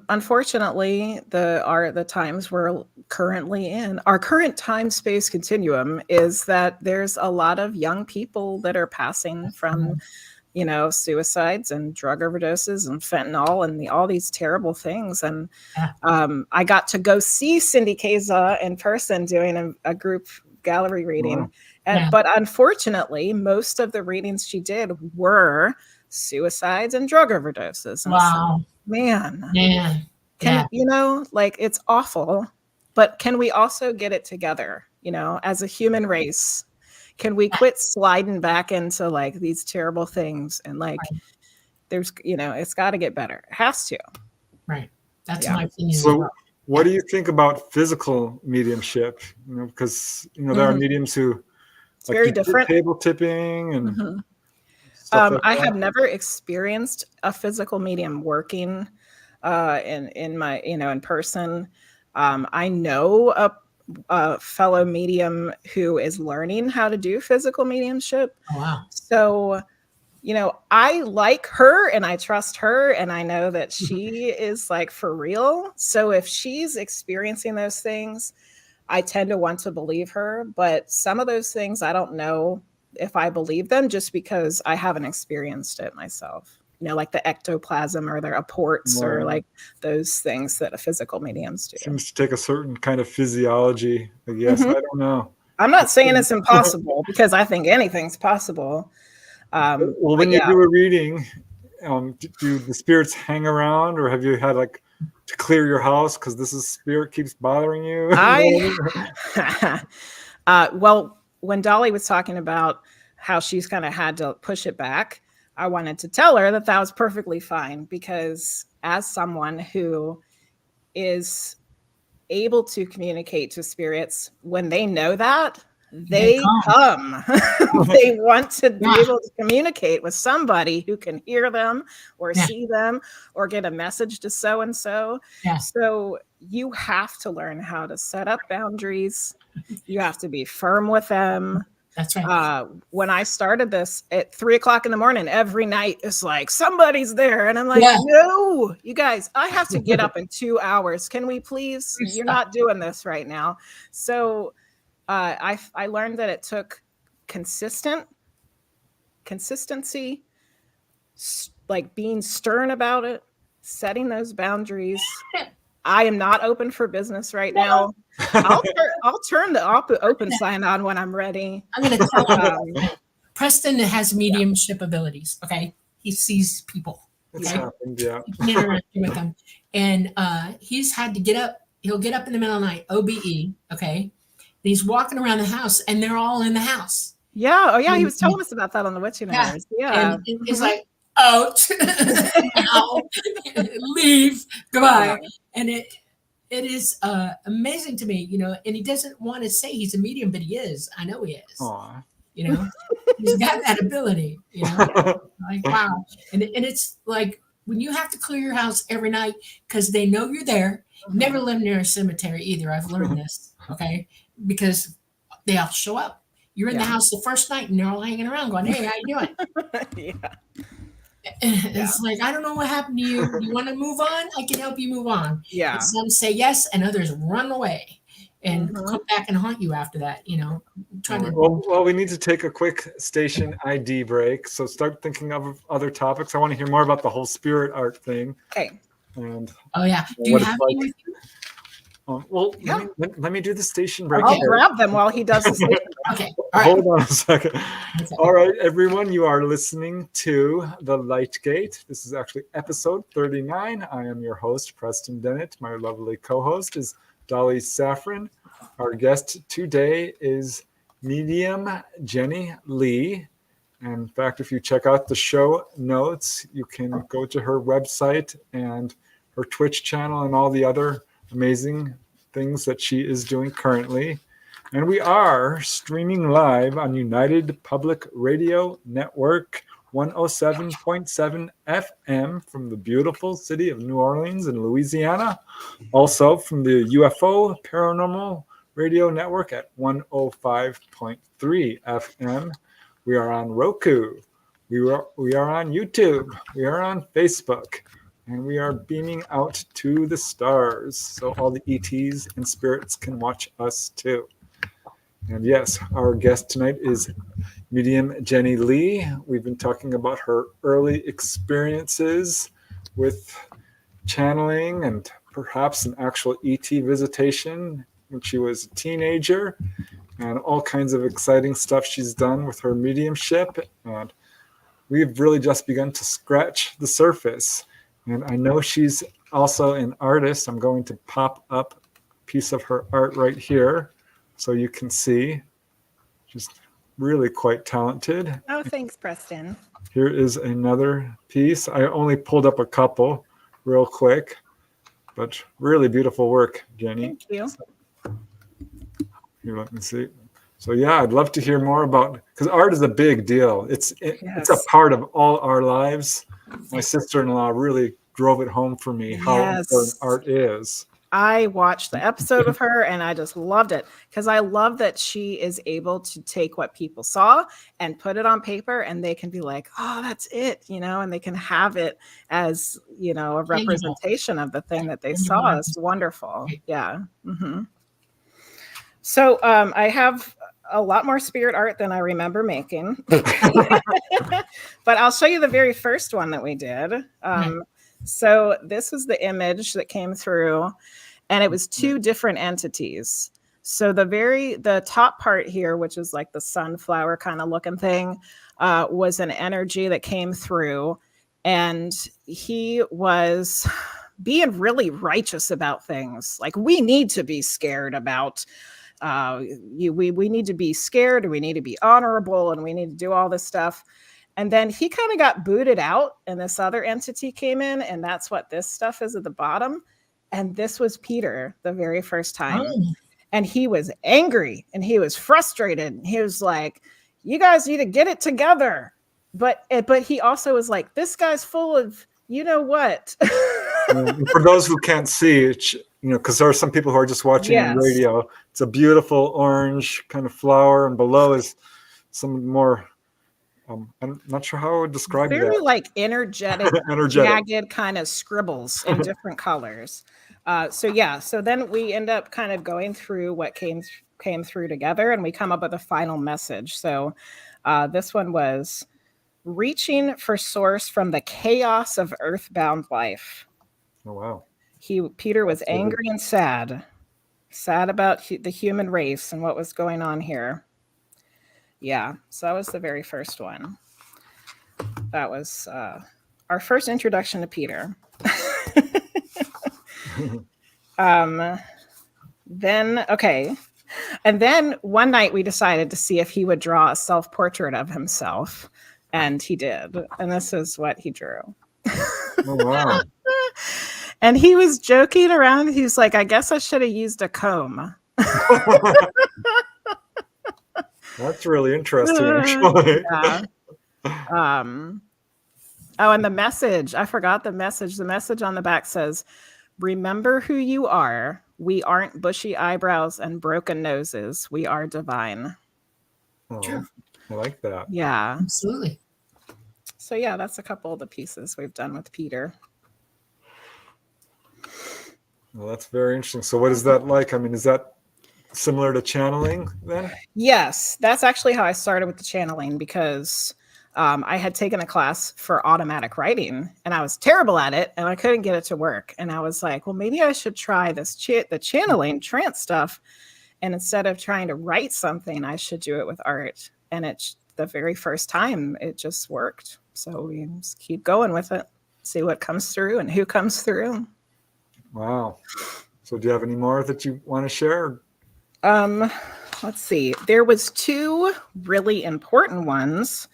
Unfortunately, the times we're currently in, our current time space continuum is that there's a lot of young people that are passing from, suicides and drug overdoses and fentanyl and all these terrible things. And I got to go see Cindy Keza in person doing a group gallery reading. Wow. But unfortunately, most of the readings she did were suicides and drug overdoses. And
wow.
So, man. It's awful, but can we also get it together, as a human race? Can we quit sliding back into like these terrible things and there's, it's got to get better. It has to.
Right. That's my opinion.
So what do you think about physical mediumship? Because, there are mediums who
it's very different.
Table tipping and
I have never experienced a physical medium working in my, in person. I know a fellow medium who is learning how to do physical mediumship.
Oh, wow.
So, I like her and I trust her and I know that she is like for real. So if she's experiencing those things, I tend to want to believe her. But some of those things I don't know if I believe them, just because I haven't experienced it myself. Like the ectoplasm or the apports or like those things that a physical mediums do.
Seems to take a certain kind of physiology, I guess. I don't know.
I'm not saying it's impossible because I think anything's possible.
Well, when you do a reading, do the spirits hang around, or have you had like to clear your house because spirit keeps bothering you?
Well, when Dolly was talking about how she's kind of had to push it back, I wanted to tell her that was perfectly fine, because as someone who is able to communicate to spirits, when they know that, they come. They want to be able to communicate with somebody who can hear them or see them or get a message to so-and-so. So you have to learn how to set up boundaries. You have to be firm with them.
That's right.
When I started this at 3:00 in the morning, every night, it's like, somebody's there. And I'm like, no, you guys, I have to get up in 2 hours. Can we please? You're not doing this right now. So I learned that it took consistency, like being stern about it, setting those boundaries. I am not open for business right now. I'll turn the open sign on when I'm ready.
I'm going to tell you, Preston has mediumship abilities. Okay, he sees people. Okay?
Happened, yeah.
He can interact with them, and he's had to get up. He'll get up in the middle of the night. OBE. Okay, and he's walking around the house, and they're all in the house.
Yeah. Oh, yeah. He was telling us about that on the Witching Hours. Yeah.
And he's like, out, leave, goodbye. And it is amazing to me, and he doesn't want to say he's a medium, but he is. I know he is.
Aww.
He's got that ability, like, wow. And it's like, when you have to clear your house every night because they know you're there. Never live near a cemetery either. I've learned this, okay? Because they all show up. You're in the house the first night and they're all hanging around going, hey, how you doing? It's like, I don't know what happened to you. You want to move on? I can help you move on.
Yeah.
And some say yes, and others run away and come back and haunt you after that.
Well, we need to take a quick station ID break. So start thinking of other topics. I want to hear more about the whole spirit art thing.
Okay.
And
do you have any with you?
Let me do the station break.
I'll grab them while he does the station break.
Okay. All right.
Hold on a second. All right, everyone, you are listening to The Light Gate. This is actually episode 39. I am your host, Preston Dennett. My lovely co-host is Dolly Safran. Our guest today is Medium Jenny Lea. And in fact, if you check out the show notes, you can go to her website and her Twitch channel and all the other amazing things that she is doing currently. And we are streaming live on United Public Radio Network 107.7 FM from the beautiful city of New Orleans in Louisiana. Also from the UFO Paranormal Radio Network at 105.3 FM. We are on Roku. We are on YouTube. We are on Facebook. And we are beaming out to the stars, so all the ETs and spirits can watch us too. And yes, our guest tonight is Medium Jenny Lea. We've been talking about her early experiences with channeling and perhaps an actual ET visitation when she was a teenager, and all kinds of exciting stuff she's done with her mediumship. And we've really just begun to scratch the surface. And I know she's also an artist. I'm going to pop up a piece of her art right here so you can see. She's really quite talented.
Oh, thanks, Preston.
Here is another piece. I only pulled up a couple real quick, but really beautiful work, Jenny.
Thank you.
Here, let me see. So yeah, I'd love to hear more about, because art is a big deal. It's a part of all our lives. My sister-in-law really drove it home for me how important art is.
I watched the episode with her and I just loved it, because I love that she is able to take what people saw and put it on paper, and they can be like, oh, that's it, and they can have it as, a representation of the thing that they saw. It's wonderful. Yeah. Mm-hmm. So I have a lot more spirit art than I remember making. But I'll show you the very first one that we did. So this was the image that came through, and it was two different entities. So the top part here, which is like the sunflower kind of looking thing, was an energy that came through, and he was being really righteous about things. Like, we need to be scared about we need to be scared, and we need to be honorable, and we need to do all this stuff. And then he kind of got booted out, and this other entity came in, and that's what this stuff is at the bottom. And this was Peter the very first time. And he was angry, and he was frustrated. He was like, you guys need to get it together. But he also was like, this guy's full of, you know what?
For those who can't see it, because there are some people who are just watching on radio, it's a beautiful orange kind of flower, and below is some more, I'm not sure how I would describe it.
Very like energetic, jagged kind of scribbles in different colors. So then we end up kind of going through what came through together, and we come up with a final message. So this one was reaching for source from the chaos of earthbound life.
Oh, wow.
Peter was angry and sad about the human race and what was going on here. Yeah, so that was the very first one. That was our first introduction to Peter. And then one night we decided to see if he would draw a self-portrait of himself, and he did. And this is what he drew.
Oh, wow.
And he was joking around. He's like, I guess I should have used a comb.
That's really interesting, actually.
Yeah. And the message, I forgot the message. The message on the back says, remember who you are. We aren't bushy eyebrows and broken noses. We are divine.
Oh, I like that.
Yeah.
Absolutely.
So yeah, that's a couple of the pieces we've done with Peter.
Well, that's very interesting. So what is that like? I mean, is that similar to channeling then?
Yes, that's actually how I started with the channeling, because I had taken a class for automatic writing, and I was terrible at it, and I couldn't get it to work. And I was like, well, maybe I should try this the channeling trance stuff. And instead of trying to write something, I should do it with art. And it's the very first time it just worked. So we just keep going with it, see what comes through and who comes through.
Wow. So do you have any more that you want to share?
Let's see. There was two really important ones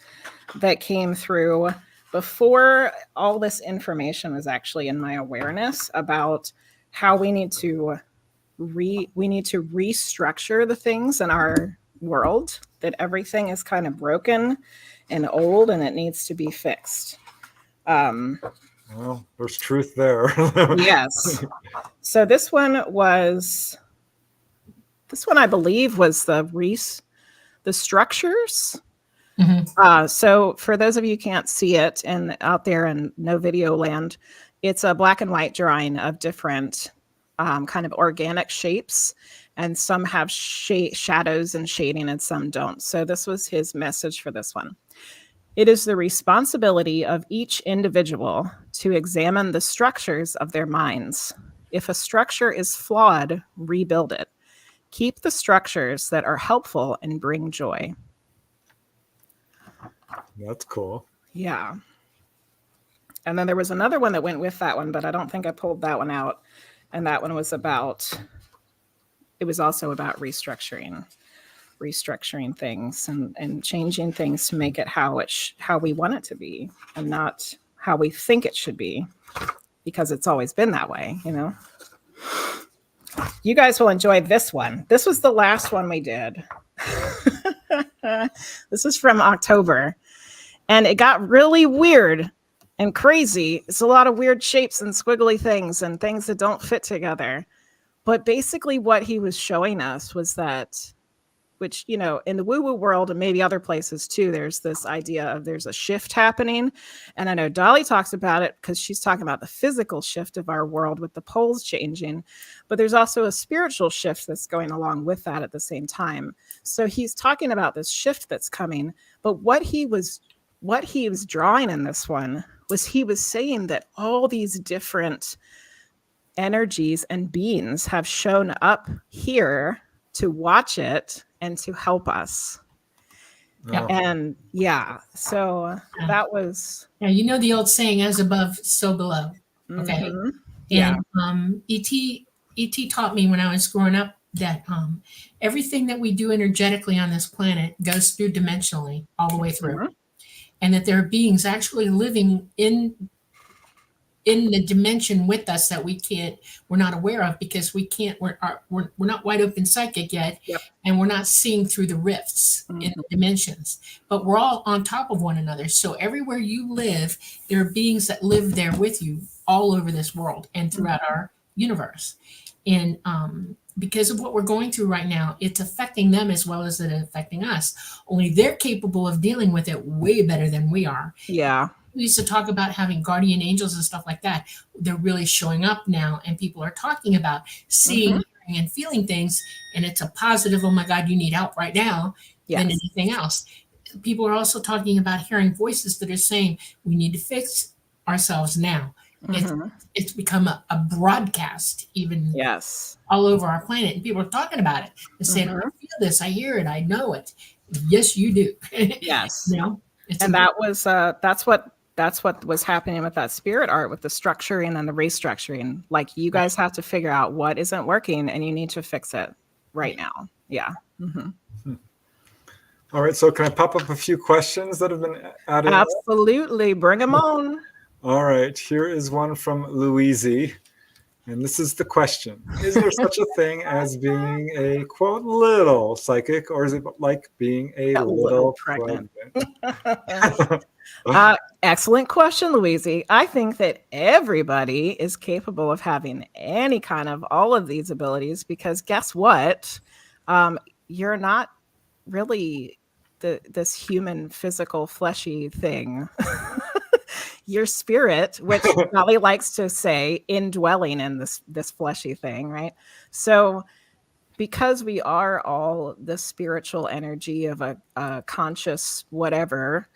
that came through before all this information was actually in my awareness about how we need to restructure the things in our world, that everything is kind of broken and old and it needs to be fixed.
Well, there's truth there.
Yes. So this one I believe was the structures. Mm-hmm. So for those of you who can't see it and out there in no video land, it's a black and white drawing of different kind of organic shapes, and some have shadows and shading and some don't. So this was his message for this one. It is the responsibility of each individual to examine the structures of their minds. If a structure is flawed, rebuild it. Keep the structures that are helpful and bring joy.
That's cool.
Yeah. And then there was another one that went with that one, but I don't think I pulled that one out. And that one was it was also about restructuring things and changing things to make it how we want it to be, and not how we think it should be, because it's always been that way, you know. You guys will enjoy this one. This was the last one we did. This is from October, and it got really weird and crazy. It's a lot of weird shapes and squiggly things and things that don't fit together. But basically what he was showing us was that which, you know, in the woo-woo world and maybe other places too, there's this idea of there's a shift happening. And I know Dolly talks about it because she's talking about the physical shift of our world with the poles changing, but there's also a spiritual shift that's going along with that at the same time. So he's talking about this shift that's coming, but what he was drawing in this one was he was saying that all these different energies and beings have shown up here to watch it and to help us.
Yeah.
And so that was
you know the old saying, as above, so below. Okay.
Mm-hmm. Yeah.
And ET taught me when I was growing up that everything that we do energetically on this planet goes through dimensionally all the way through.
Mm-hmm.
And that there are beings actually living in the dimension with us that we're not aware of, because we're not wide open psychic yet.
Yep.
And we're not seeing through the rifts in the dimensions, but we're all on top of one another. So everywhere you live, there are beings that live there with you all over this world and throughout our universe. And because of what we're going through right now, it's affecting them as well as it's affecting us. Only they're capable of dealing with it way better than we are.
Yeah.
We used to talk about having guardian angels and stuff like that. They're really showing up now, and people are talking about seeing, hearing, and feeling things. And it's a positive, oh my God, you need help right now, than anything else. People are also talking about hearing voices that are saying, we need to fix ourselves now. It's become a broadcast, even all over our planet. And people are talking about it. They're saying, I feel this, I hear it, I know it. Yes, you do.
Yes.
You know?
And that's what was happening with that spirit art, with the structuring and the restructuring. Like, you guys have to figure out what isn't working and you need to fix it right now. Yeah.
All right. So can I pop up a few questions that have been added?
Absolutely. Bring them on.
All right. Here is one from Louise. And this is the question. Is there such a thing as being a, quote, little psychic, or is it like being a little pregnant?
Excellent question, Louise. I think that everybody is capable of having any kind of all of these abilities, because guess what? You're not really this human, physical, fleshy thing. Your spirit, which Dolly likes to say, indwelling in this fleshy thing, right? So because we are all the spiritual energy of a conscious whatever,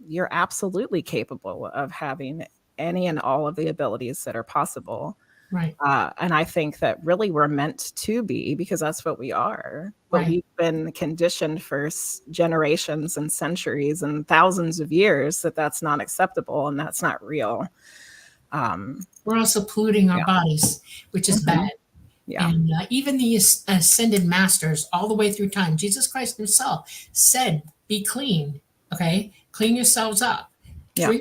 you're absolutely capable of having any and all of the abilities that are possible.
Right.
And I think that really we're meant to be, because that's what we are. But we've been conditioned for generations and centuries and thousands of years that that's not acceptable and that's not real.
We're also polluting our bodies, which is bad. Yeah. And even the ascended masters all the way through time, Jesus Christ himself said, be clean. Okay. Clean yourselves up.
Yeah.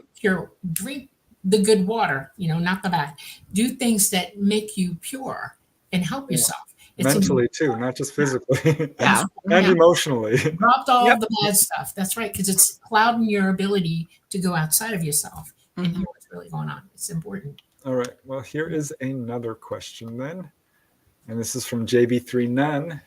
Drink the good water, not the bad. Do things that make you pure and help yourself. It's
mentally too, not just physically. And emotionally.
Dropped all of the bad stuff. That's right, because it's clouding your ability to go outside of yourself and hear what's really going on. It's important.
All right. Well, here is another question then. And this is from JB3 Nun.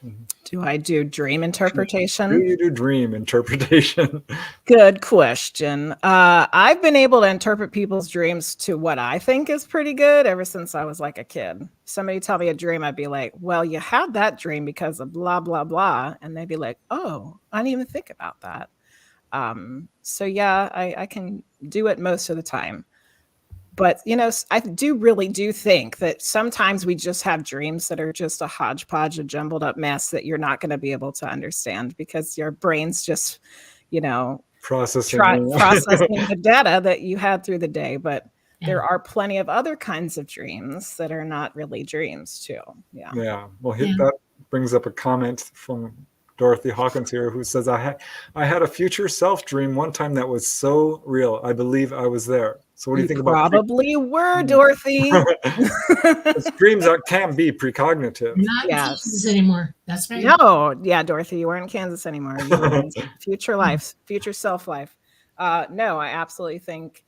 Do I do dream interpretation?
Do you do dream interpretation?
Good question. I've been able to interpret people's dreams to what I think is pretty good ever since I was like a kid. Somebody tell me a dream, I'd be like, well, you had that dream because of blah, blah, blah. And they'd be like, oh, I didn't even think about that. So yeah, I can do it most of the time. But, I really do think that sometimes we just have dreams that are just a hodgepodge, a jumbled up mess that you're not going to be able to understand because your brain's just, processing the data that you had through the day. But there are plenty of other kinds of dreams that are not really dreams too. Yeah.
Yeah. Well, that brings up a comment from Dorothy Hawkins here, who says, I had a future self dream one time that was so real. I believe I was there. So what do you think about
probably were, Dorothy?
Dreams that can be precognitive.
Not in Kansas anymore. That's right.
No, yeah, Dorothy, you weren't in Kansas anymore. You were in future life, future self life. No, I absolutely think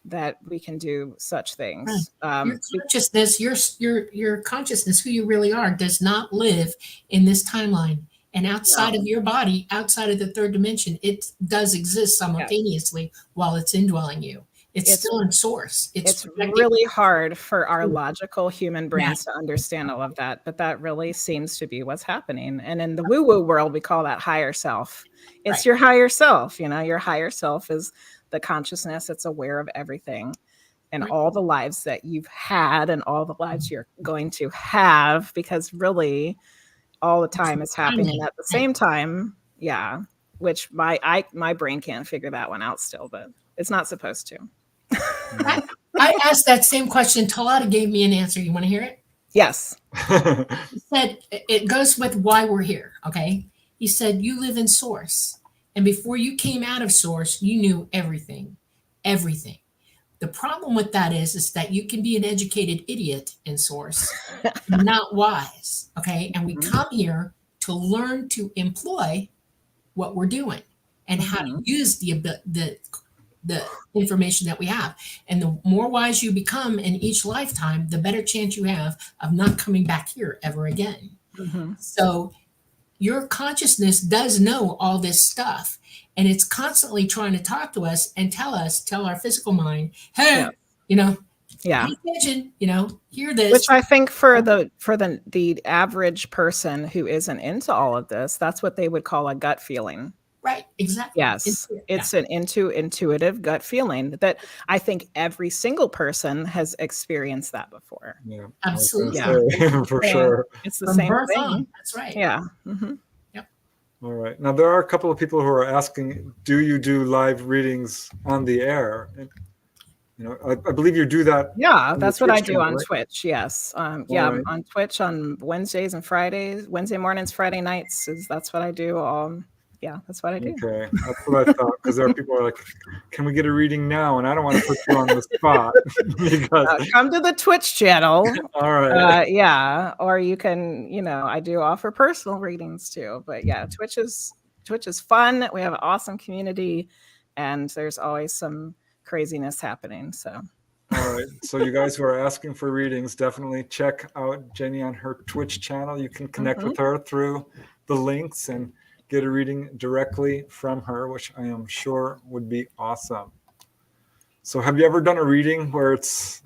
that we can do such things.
Your consciousness, your consciousness, who you really are, does not live in this timeline. And outside of your body, outside of the third dimension, it does exist simultaneously while it's indwelling you. It's still in source.
It's really hard for our logical human brains to understand all of that, but that really seems to be what's happening. And in the woo-woo world, we call that higher self. It's your higher self. Your higher self is the consciousness that's aware of everything and all the lives that you've had and all the lives you're going to have, because really all the time is happening at the same time. Yeah. Which my brain can't figure that one out still, but it's not supposed to.
I asked that same question. Talata gave me an answer. You want to hear it?
Yes.
He said it goes with why we're here. Okay. He said, you live in source. And before you came out of source, you knew everything. Everything. The problem with that is that you can be an educated idiot in source, not wise. Okay. And we come here to learn to employ what we're doing and how to use the information that we have. And the more wise you become in each lifetime, the better chance you have of not coming back here ever again. So your consciousness does know all this stuff, and it's constantly trying to talk to us and tell our physical mind, hey, pay attention, hear this.
Which I think for the average person who isn't into all of this, that's what they would call a gut feeling.
Right, exactly.
Yes, it's an intuitive gut feeling that I think every single person has experienced that before.
Yeah,
absolutely.
For sure.
It's the same thing.
On. That's right.
Yeah.
Yep.
All right. Now, there are a couple of people who are asking, do you do live readings on the air? And, I believe you do that.
Yeah, that's what I do on
right?
Twitch. Yes.
Right.
On Twitch on Wednesdays and Fridays, Wednesday mornings, Friday nights. That's what I do. Yeah, that's what I do.
Okay, that's what I thought, because there are people who are like, can we get a reading now? And I don't want to put you on the spot. Because...
come to the Twitch channel.
All right.
Or you can, I do offer personal readings too. But yeah, Twitch is fun. We have an awesome community, and there's always some craziness happening. So.
All right. So you guys who are asking for readings, definitely check out Jenny on her Twitch channel. You can connect with her through the links and get a reading directly from her, which I am sure would be awesome. So have you ever done a reading where it's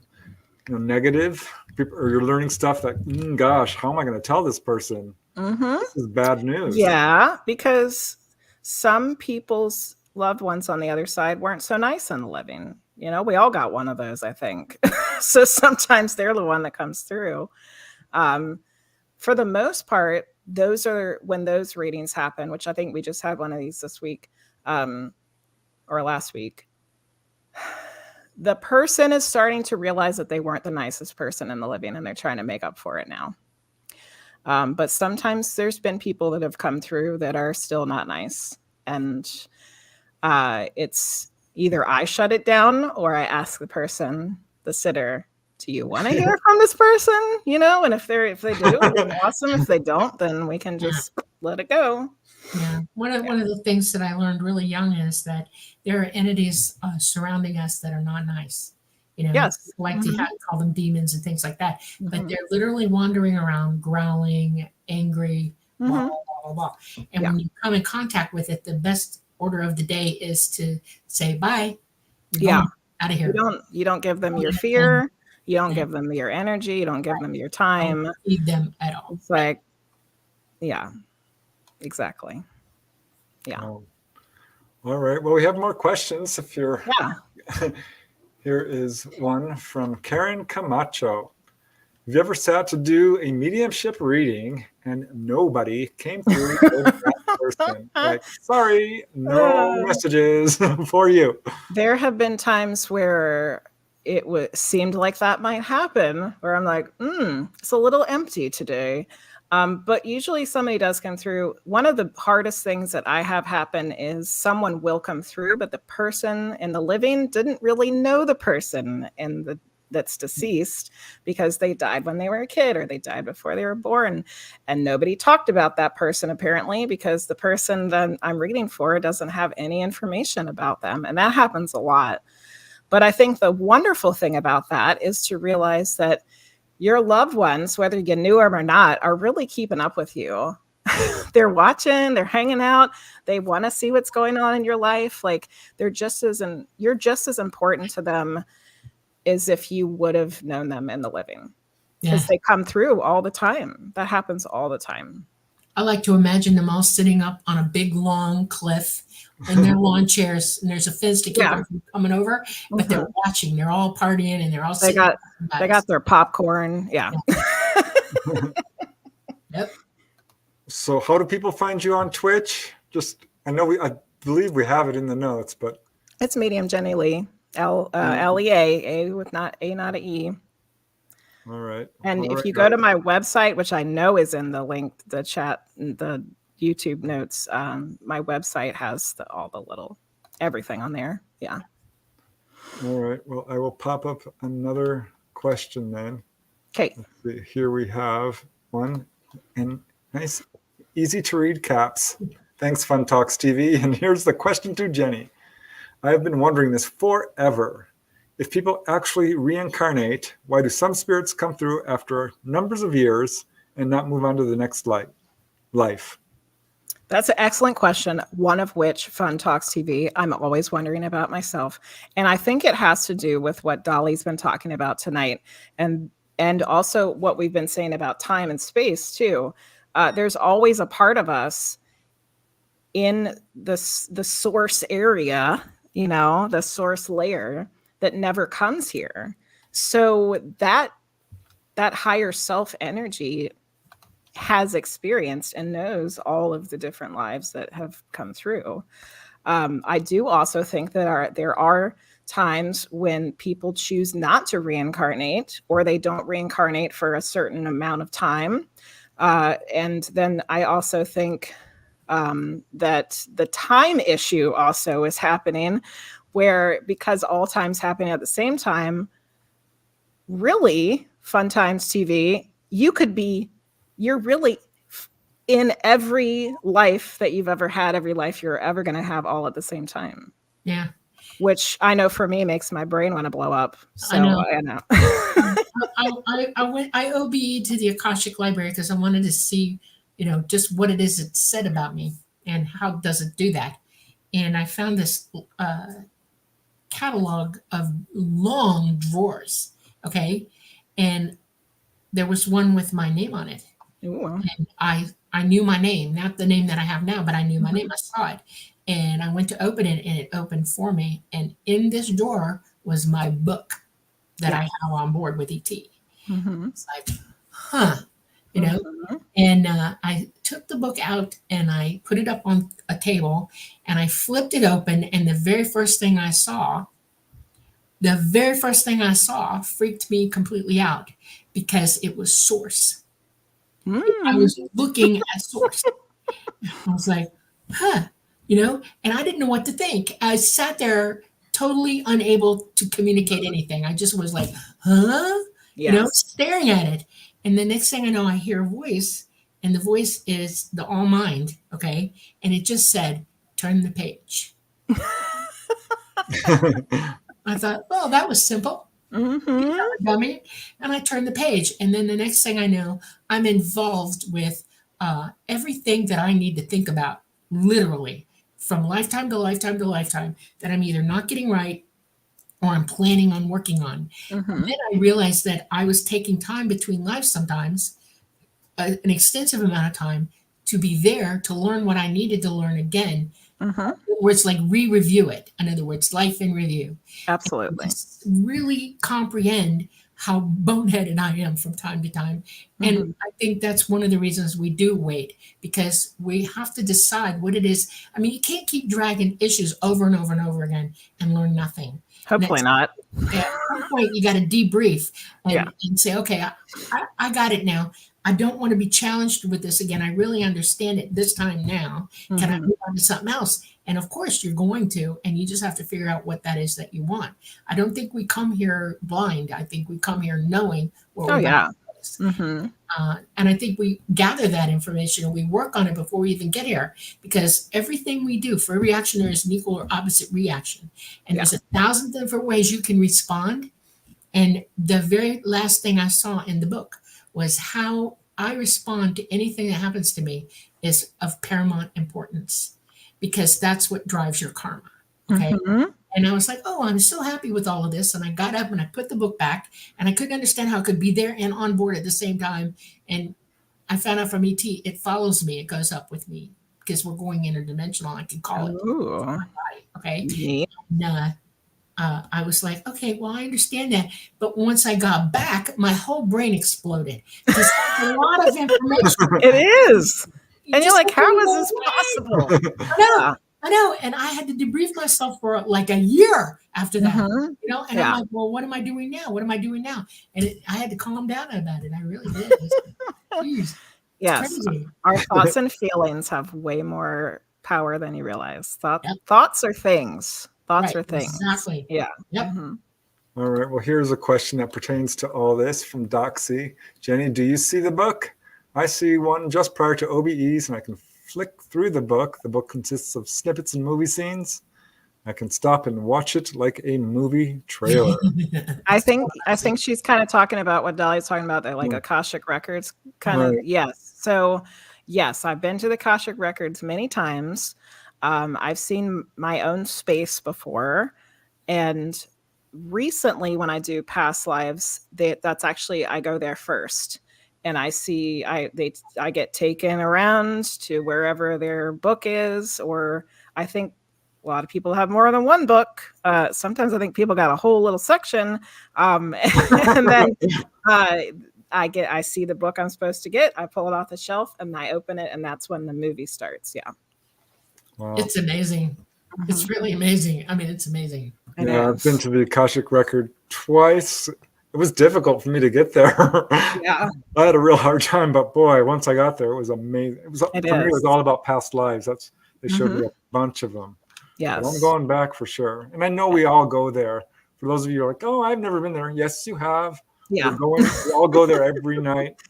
negative, or you're learning stuff that, gosh, how am I going to tell this person? This is bad news.
Yeah, because some people's loved ones on the other side weren't so nice in the living. We all got one of those, I think. So sometimes they're the one that comes through. For the most part, those are when those readings happen, which I think we just had one of these this week, or last week. The person is starting to realize that they weren't the nicest person in the living, and they're trying to make up for it now. But sometimes there's been people that have come through that are still not nice. And it's either I shut it down or I ask the person, the sitter, do you want to hear from this person? And if they do, then awesome. If they don't, then we can just let it go.
Yeah. One of the things that I learned really young is that there are entities surrounding us that are not nice.
Yes.
Like to call them demons and things like that. But they're literally wandering around, growling, angry, blah, blah, blah, blah. And when you come in contact with it, the best order of the day is to say bye. Out of here.
You don't give them your fear. You don't give them your energy. You don't give them your time.
Don't feed them at all.
It's like, exactly. Yeah.
All right. Well, we have more questions. If you're, here is one from Karen Camacho. Have you ever sat to do a mediumship reading and nobody came through with that person? Like, sorry, no messages for you.
There have been times where it seemed like that might happen, where I'm like, it's a little empty today. But usually somebody does come through. One of the hardest things that I have happen is someone will come through, but the person in the living didn't really know the person that's deceased, because they died when they were a kid or they died before they were born. And nobody talked about that person, apparently, because the person that I'm reading for doesn't have any information about them. And that happens a lot. But I think the wonderful thing about that is to realize that your loved ones, whether you knew them or not, are really keeping up with you. they're watching, they're hanging out, they want to see what's going on in your life. Like you're just as important to them as if you would have known them in the living, because they come through all the time. That happens all the time.
I like to imagine them all sitting up on a big long cliff in their lawn chairs, and there's a fence to keep them from coming over, but they're watching. They're all partying, and they're all
they got their popcorn. Yeah.
Yep.
So how do people find you on Twitch? I believe we have it in the notes, but
it's Medium Jenny Lea. Lea, not a E.
All right.
And if you go to my website, which I know is in the link, the chat, the YouTube notes, my website has everything on there. Yeah.
All right. Well, I will pop up another question then.
Okay.
Here we have one in nice, easy to read caps. Thanks, Fun Talks TV. And here's the question to Jenny. I have been wondering this forever. If people actually reincarnate, why do some spirits come through after numbers of years and not move on to the next life?
That's an excellent question, one of which Fun Talks TV, I'm always wondering about myself. And I think it has to do with what Dolly's been talking about tonight, and also what we've been saying about time and space too. There's always a part of us in the source area, the source layer, that never comes here. So that higher self energy has experienced and knows all of the different lives that have come through. I do also think that there are times when people choose not to reincarnate, or they don't reincarnate for a certain amount of time. And then I also think that the time issue also is happening, where because all times happen at the same time, really, Fun Times TV, you're really in every life that you've ever had, every life you're ever going to have, all at the same time.
Yeah.
Which I know for me makes my brain want to blow up. So I know.
I OBE'd to the Akashic Library because I wanted to see, just what it is it said about me and how does it do that. And I found this catalog of long drawers. Okay. And there was one with my name on it.
Ooh.
And I knew my name, not the name that I have now, but I knew my name. I saw it. And I went to open it, and it opened for me. And in this drawer was my book that I have on board with ET.
Mm-hmm.
It's like, And I took the book out and I put it up on a table and I flipped it open. And the very first thing I saw freaked me completely out because it was source. I was looking at source. I was like, and I didn't know what to think. I sat there totally unable to communicate anything. I just was like, staring at it. And the next thing I know, I hear a voice, and the voice is the All Mind, okay? And it just said, turn the page. I thought, well, that was simple. Dummy. And I turned the page. And then the next thing I know, I'm involved with everything that I need to think about, literally, from lifetime to lifetime to lifetime, that I'm either not getting right or I'm planning on working on. And then I realized that I was taking time between lives sometimes, an extensive amount of time, to be there to learn what I needed to learn again. Where it's like re-review it. In other words, life in review.
Absolutely.
Really comprehend how boneheaded I am from time to time. And I think that's one of the reasons we do wait, because we have to decide what it is. I mean, you can't keep dragging issues over and over and over again and learn nothing.
Hopefully not.
At some point, you got to debrief and say, okay, I got it now. I don't want to be challenged with this again. I really understand it this time now. Can I move on to something else? And of course you're going to, and you just have to figure out what that is that you want. I don't think we come here blind. I think we come here knowing what we're going to. And I think we gather that information and we work on it before we even get here, because everything we do, for every action, there is an equal or opposite reaction. And there's 1,000 different ways you can respond. And the very last thing I saw in the book was how I respond to anything that happens to me is of paramount importance because that's what drives your karma. Okay.
Mhm.
And I was like, oh, I'm so happy with all of this. And I got up and I put the book back and I couldn't understand how it could be there and on board at the same time. And I found out from ET, it follows me, it goes up with me because we're going interdimensional. I can call it
Ooh,
body. Okay.
neat.
And, I was like, okay, well, I understand that. But once I got back, my whole brain exploded because a lot of information.
It is.
You
And you're
just
like,
have to
how is
go
this
away.
possible?
I know,
Yeah.
I know. And I had to debrief myself for like a year after that,
Mhm.
and I'm
Yeah.
like, well, what am I doing now? What am I doing now? And I had to calm down about it. I really did. Geez, it's
Yes.
crazy.
Our thoughts and feelings have way more power than you realize.
Yep.
Thoughts are things. Thoughts
Right.
are things.
Exactly.
Yeah.
Yep.
Mhm.
All right. Well, here's a question that pertains to all this from Doxy. Jenny, do you see the book? I see one just prior to OBEs, and I can flick through the book. The book consists of snippets and movie scenes. I can stop and watch it like a movie trailer.
I think she's kind of talking about what Dolly's talking about, that like
Mm.
Akashic Records kind of.
Right.
Yes. So yes, I've been to the Akashic Records many times. I've seen my own space before, and recently when I do past lives, that's actually I go there first, and I get taken around to wherever their book is, or I think a lot of people have more than one book. Sometimes I think people got a whole little section, and then I see the book I'm supposed to get. I pull it off the shelf and I open it, and that's when the movie starts. Yeah,
Wow.
It's amazing. It's really amazing. I mean, it's amazing.
it
Yeah, I've
is.
been to the Akashic Record twice. It was difficult for me to get there.
Yeah,
I had a real hard time, but boy, once I got there, it was amazing. It was for me. It was
is.
all about past lives. They showed
Mhm.
me a bunch of them. But I'm
Yes.
going back for sure. And I know we all go there. For those of you who are like, oh, I've never been there. Yes, you have.
Yeah.
We're going. We all go there every night.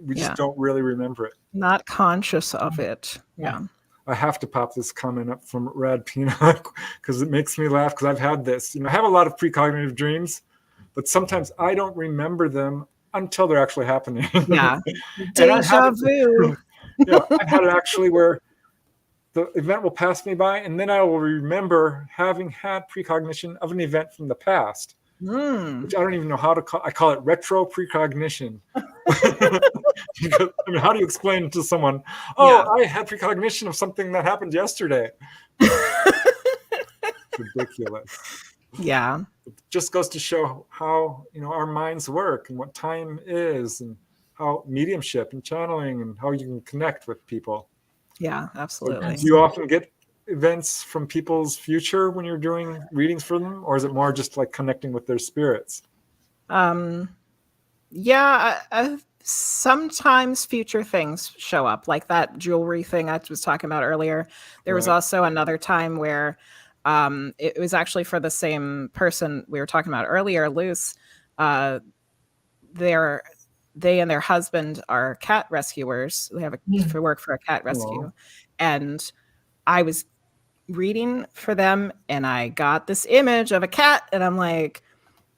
We just
Yeah.
don't really remember it.
Not conscious of it. Yeah.
I have to pop this comment up from Rad Peanut because it makes me laugh because I've had this. I have a lot of precognitive dreams, but sometimes I don't remember them until they're actually happening.
Yeah.
And I
Deja
had
vu.
I've had it actually where the event will pass me by, and then I will remember having had precognition of an event from the past, which I don't even know how to call. I call it retro precognition. Because, how do you explain to someone, oh, I had precognition of something that happened yesterday? It's ridiculous.
Yeah.
It just goes to show how our minds work and what time is, and how mediumship and channeling and how you can connect with people.
Yeah, absolutely.
Do you often get events from people's future when you're doing readings for them, or is it more just like connecting with their spirits?
Yeah, sometimes future things show up, like that jewelry thing I was talking about earlier. There was
Right.
also another time where it was actually for the same person we were talking about earlier, Luce. They and their husband are cat rescuers. They have
Mm.
work for a cat rescue.
Aw.
And I was reading for them, and I got this image of a cat, and I'm like,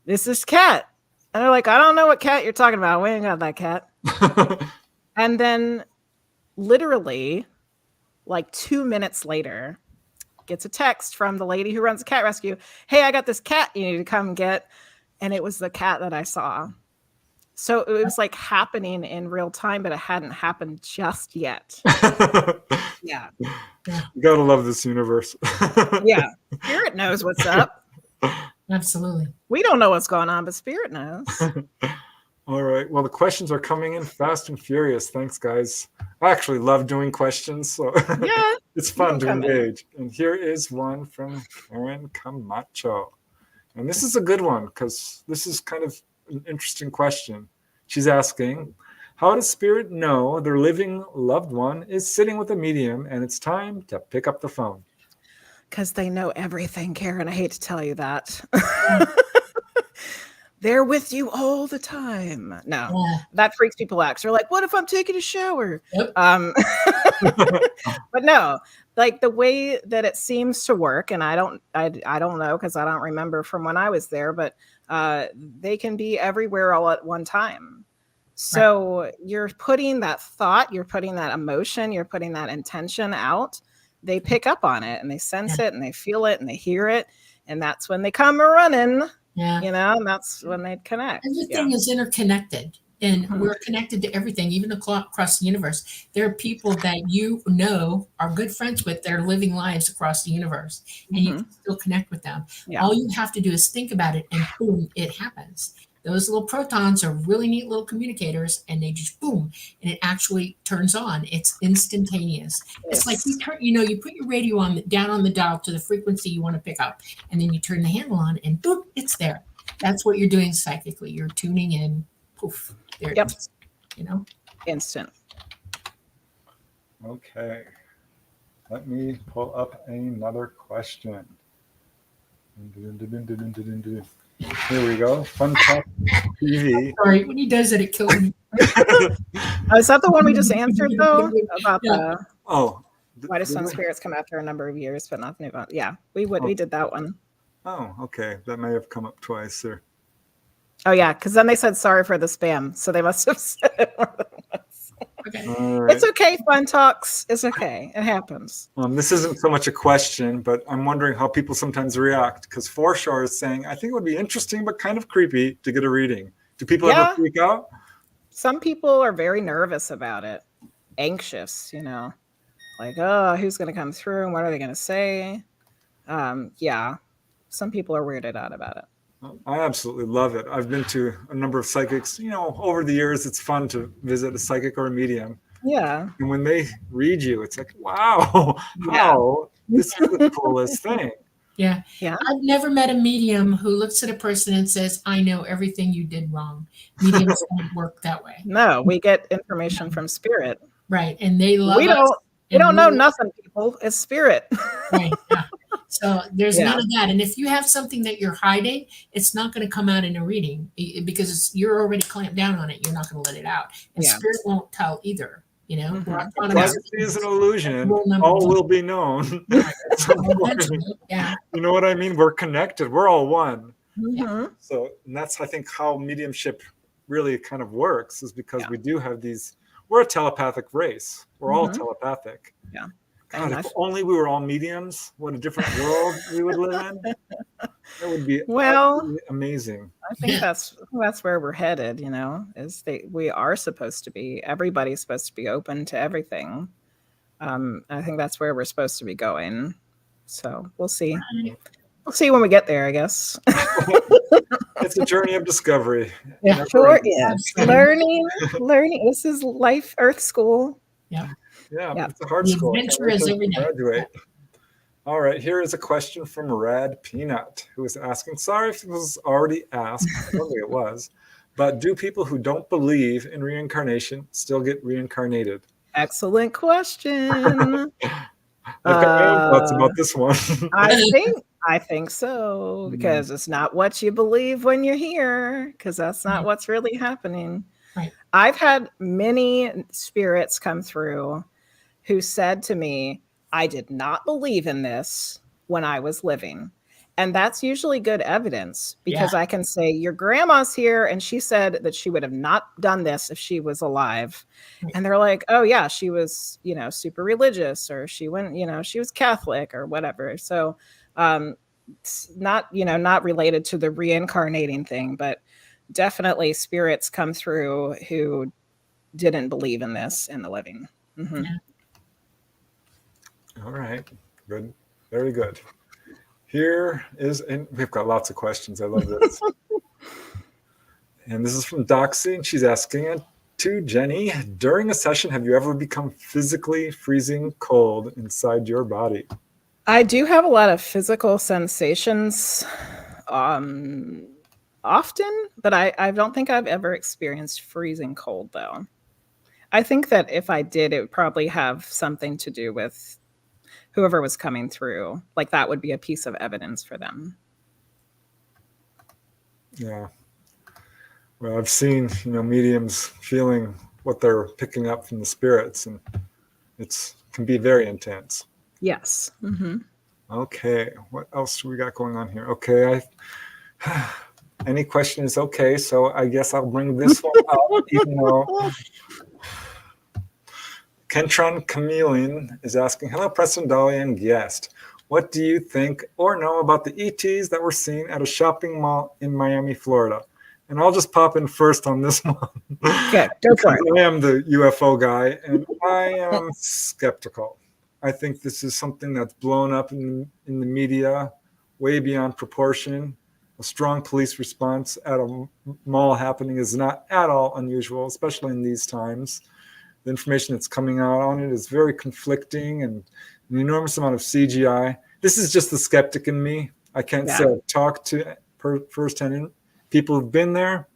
this is cat. And they're like, I don't know what cat you're talking about. We ain't got that cat. And then literally like 2 minutes later, gets a text from the lady who runs the cat rescue. Hey, I got this cat you need to come get. And it was the cat that I saw. So it was like happening in real time, but it hadn't happened just yet. Yeah.
You gotta love this universe.
Yeah. Spirit knows what's up.
Absolutely.
We don't know what's going on, but Spirit knows.
All right. Well, the questions are coming in fast and furious. Thanks, guys. I actually love doing questions, so
Yeah.
it's fun to
come in.
engage. And here is one from Karen Camacho. And this is a good one because this is kind of an interesting question. She's asking, how does spirit know their living loved one is sitting with a medium and it's time to pick up the phone?
Because they know everything, Karen. I hate to tell you that. They're with you all the time. No,
Yeah.
that freaks people out. They're like, what if I'm taking a shower?
Yep.
But no, like the way that it seems to work, and I don't know because I don't remember from when I was there, but they can be everywhere all at one time. So you're putting that thought, you're putting that emotion, you're putting that intention out. They pick up on it and they sense it and they feel it and they hear it. And that's when they come running,
Yeah.
and that's when they connect.
Everything is interconnected, and we're connected to everything, even across the universe. There are people that are good friends with. They're living lives across the universe, and you can still connect with them.
Yeah.
All you have to do is think about it, and boom, it happens. Those little protons are really neat little communicators, and they just boom, and it actually turns on. It's instantaneous. It's like you put your radio down on the dial to the frequency you want to pick up, and then you turn the handle on, and boop, it's there. That's what you're doing psychically. You're tuning in. Poof, there it is.
Instant.
Okay. Let me pull up another question. Here we go. Fun Talk TV.
Sorry, when he does it, it kills me.
Is that the one we just answered, though? About why do some spirits come after a number of years, but not new? Yeah, we did that one.
Oh, okay. That may have come up twice there.
Oh, yeah, because then they said sorry for the spam, so they must have said it more than once.
Okay.
Right.
It's okay, Fun Talks. It's okay. It happens.
This isn't so much a question, but I'm wondering how people sometimes react, because Foreshore is saying, I think it would be interesting but kind of creepy to get a reading. Do people ever freak out?
Some people are very nervous about it, anxious, like, oh, who's going to come through and what are they going to say? Some people are weirded out about it.
I absolutely love it. I've been to a number of psychics. Over the years, it's fun to visit a psychic or a medium.
Yeah.
And when they read you, it's like, wow, this is the coolest thing.
Yeah. I've never met a medium who looks at a person and says, I know everything you did wrong. Mediums don't work that way.
No, we get information from spirit.
Right. And they love us.
We don't know nothing, people. It's spirit.
Right. Yeah. So there's none of that. And if you have something that you're hiding, it's not going to come out in a reading because you're already clamped down on it. You're not going to let it out. And spirit won't tell either.
It is an illusion. All will be known.
Yeah.
You know what I mean? We're connected. We're all one. So, and that's, I think, how mediumship really kind of works, is because we do have we're a telepathic race. We're all telepathic.
Yeah.
God, if only we were all mediums, what a different world we would live in. That would be amazing.
I think that's where we're headed, we are supposed to be, everybody's supposed to be open to everything. I think that's where we're supposed to be going. So we'll see. We'll see when we get there, I guess.
It's a journey of discovery.
Yeah, sure is. Learning. This is life, Earth school.
Yeah.
Yeah, it's a hard school.
Adventure is every day.
Graduate. All right, here is a question from Rad Peanut, who is asking, sorry if it was already asked, I don't think it was, but do people who don't believe in reincarnation still get reincarnated?
Excellent question.
I've got my own thoughts about this one.
I think so, because it's not what you believe when you're here, because that's not what's really happening.
Right.
I've had many spirits come through who said to me, I did not believe in this when I was living. And that's usually good evidence, because I can say, your grandma's here and she said that she would have not done this if she was alive. Right. And they're like, oh yeah, she was, super religious, or she went, she was Catholic or whatever. So it's not, not related to the reincarnating thing, but definitely spirits come through who didn't believe in this in the living. Mm-hmm.
Yeah.
All right. Good. Very good. Here is, and we've got lots of questions. I love this. And this is from Doxy, and she's asking to Jenny, during a session, have you ever become physically freezing cold inside your body?
I do have a lot of physical sensations often, but I don't think I've ever experienced freezing cold, though. I think that if I did, it would probably have something to do with whoever was coming through. Like, that would be a piece of evidence for them.
Yeah. Well, I've seen, mediums feeling what they're picking up from the spirits, and it can be very intense.
Yes. Mm-hmm.
Okay. What else do we got going on here? Okay. any question is okay. So I guess I'll bring this one up, even though Kentron Chameleon is asking, hello, Preston, Dolly, and guest. What do you think or know about the ETs that were seen at a shopping mall in Miami, Florida? And I'll just pop in first on this one.
Okay, go for it.
I am the UFO guy, and I am skeptical. I think this is something that's blown up in the media way beyond proportion. A strong police response at a mall happening is not at all unusual, especially in these times. The information that's coming out on it is very conflicting and an enormous amount of CGI. This is just the skeptic in me. I can't say I've talked to firsthand people who've been there.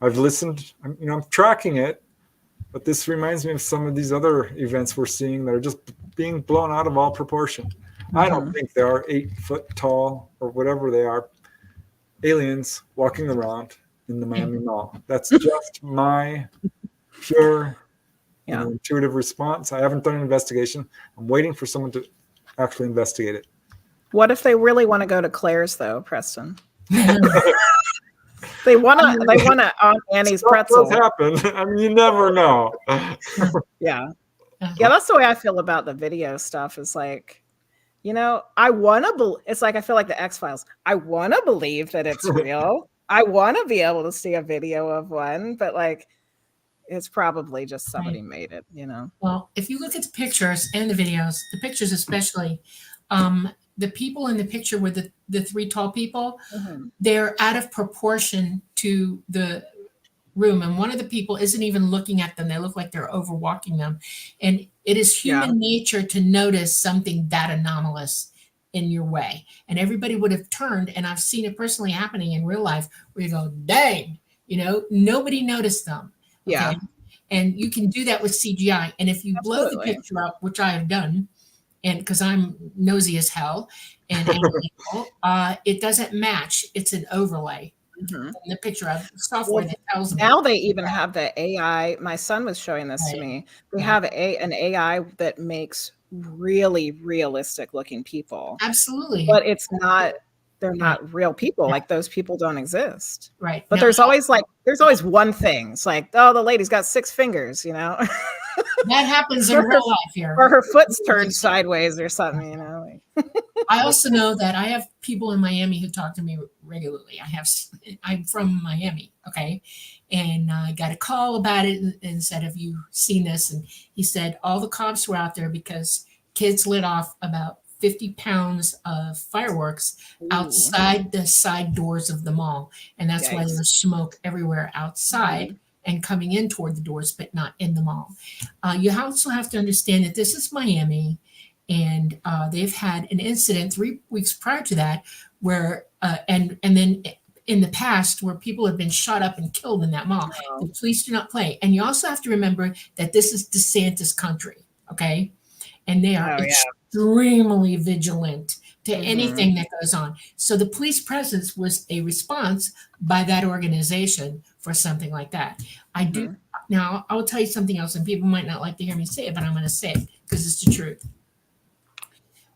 I've listened. I'm tracking it, but this reminds me of some of these other events we're seeing that are just being blown out of all proportion. Mm-hmm. I don't think there are 8 foot tall or whatever they are aliens walking around in the Miami Mall. That's just my pure intuitive response. I haven't done an investigation. I'm waiting for someone to actually investigate it.
What if they really want to go to Claire's though, Preston? They want to Aunt Annie's pretzel.
Does happen. I mean, you never know.
Yeah, that's the way I feel about the video stuff. Is like, I want to. It's like I feel like the X-Files. I want to believe that it's real. I want to be able to see a video of one, but like, it's probably just somebody made it.
Well, if you look at the pictures and the videos, the pictures especially, the people in the picture with the 3 tall people, they're out of proportion to the room. And one of the people isn't even looking at them. They look like they're overwalking them. And it is human nature to notice something that anomalous in your way. And everybody would have turned. And I've seen it personally happening in real life where you go, dang, nobody noticed them. Okay?
Yeah.
And you can do that with CGI. And if you blow the picture up, which I have done, and because I'm nosy as hell, and it doesn't match. It's an overlay in the picture of software that tells me.
Now they even have the AI. My son was showing this to me. They have an AI that makes really realistic looking people.
Absolutely.
But it's not. They're not real people. Like those people don't exist.
Right.
But there's always one thing. It's like, oh, the lady's got 6 fingers.
That happens in real life here.
Or her foot's turned sideways or something,
I also know that I have people in Miami who talk to me regularly. I'm from Miami, okay? And I got a call about it and said, have you seen this? And he said all the cops were out there because kids lit off about 50 pounds of fireworks outside the side doors of the mall. And that's why there's smoke everywhere outside. And coming in toward the doors, but not in the mall. You also have to understand that this is Miami, and they've had an incident 3 weeks prior to that where, and then in the past where people have been shot up and killed in that mall. The police do not play. And you also have to remember that this is DeSantis country, okay? And they are extremely vigilant to anything that goes on. So the police presence was a response by that organization for something like that. I do. Now, I will tell you something else, and people might not like to hear me say it, but I'm going to say it because it's the truth.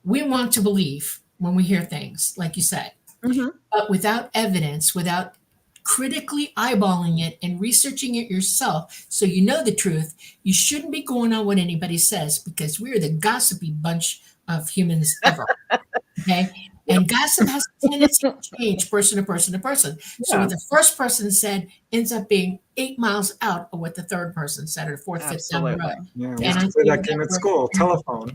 We want to believe when we hear things, like you said, but without evidence, without critically eyeballing it and researching it yourself so you know the truth, you shouldn't be going on what anybody says because we're the gossipy bunch of humans ever. Okay. And gossip has a tendency to change person to person to person. So what the first person said ends up being 8 miles out of what the third person said or the fourth, fifth down the road.
Yeah, we used to play that game at school, telephone.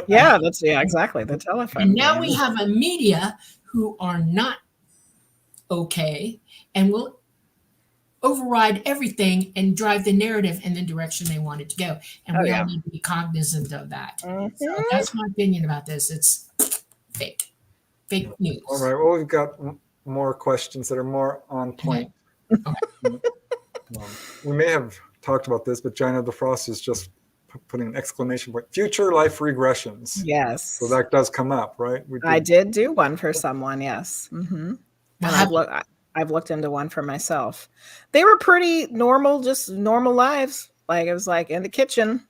Exactly, the telephone.
And now we have a media who are not okay and will override everything and drive the narrative in the direction they want it to go. And we all need to be cognizant of that. So that's my opinion about this. It's fake news.
All right. Well, we've got more questions that are more on point. We may have talked about this, but Gina DeFrost is just putting an exclamation point. Future life regressions.
Yes.
So that does come up, right?
I did do one for someone. Yes. And I've looked into one for myself. They were pretty normal, just normal lives. Like it was like in the kitchen,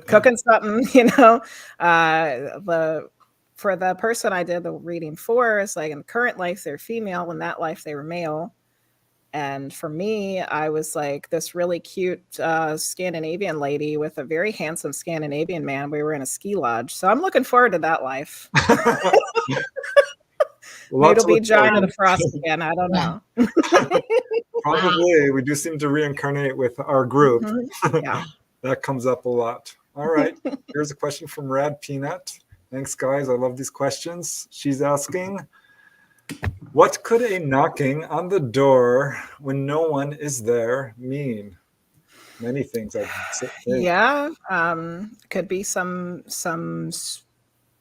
cooking something, For the person I did the reading for, it's like in current life, they're female. In that life, they were male. And for me, I was like this really cute Scandinavian lady with a very handsome Scandinavian man. We were in a ski lodge. So I'm looking forward to that life. Maybe it'll be John of the Frost again. I don't know.
Probably. We do seem to reincarnate with our group.
Yeah.
That comes up a lot. All right. Here's a question from Rad Peanut. Thanks, guys. I love these questions. She's asking, what could a knocking on the door when no one is there mean? Many things, I think.
Yeah. Could be some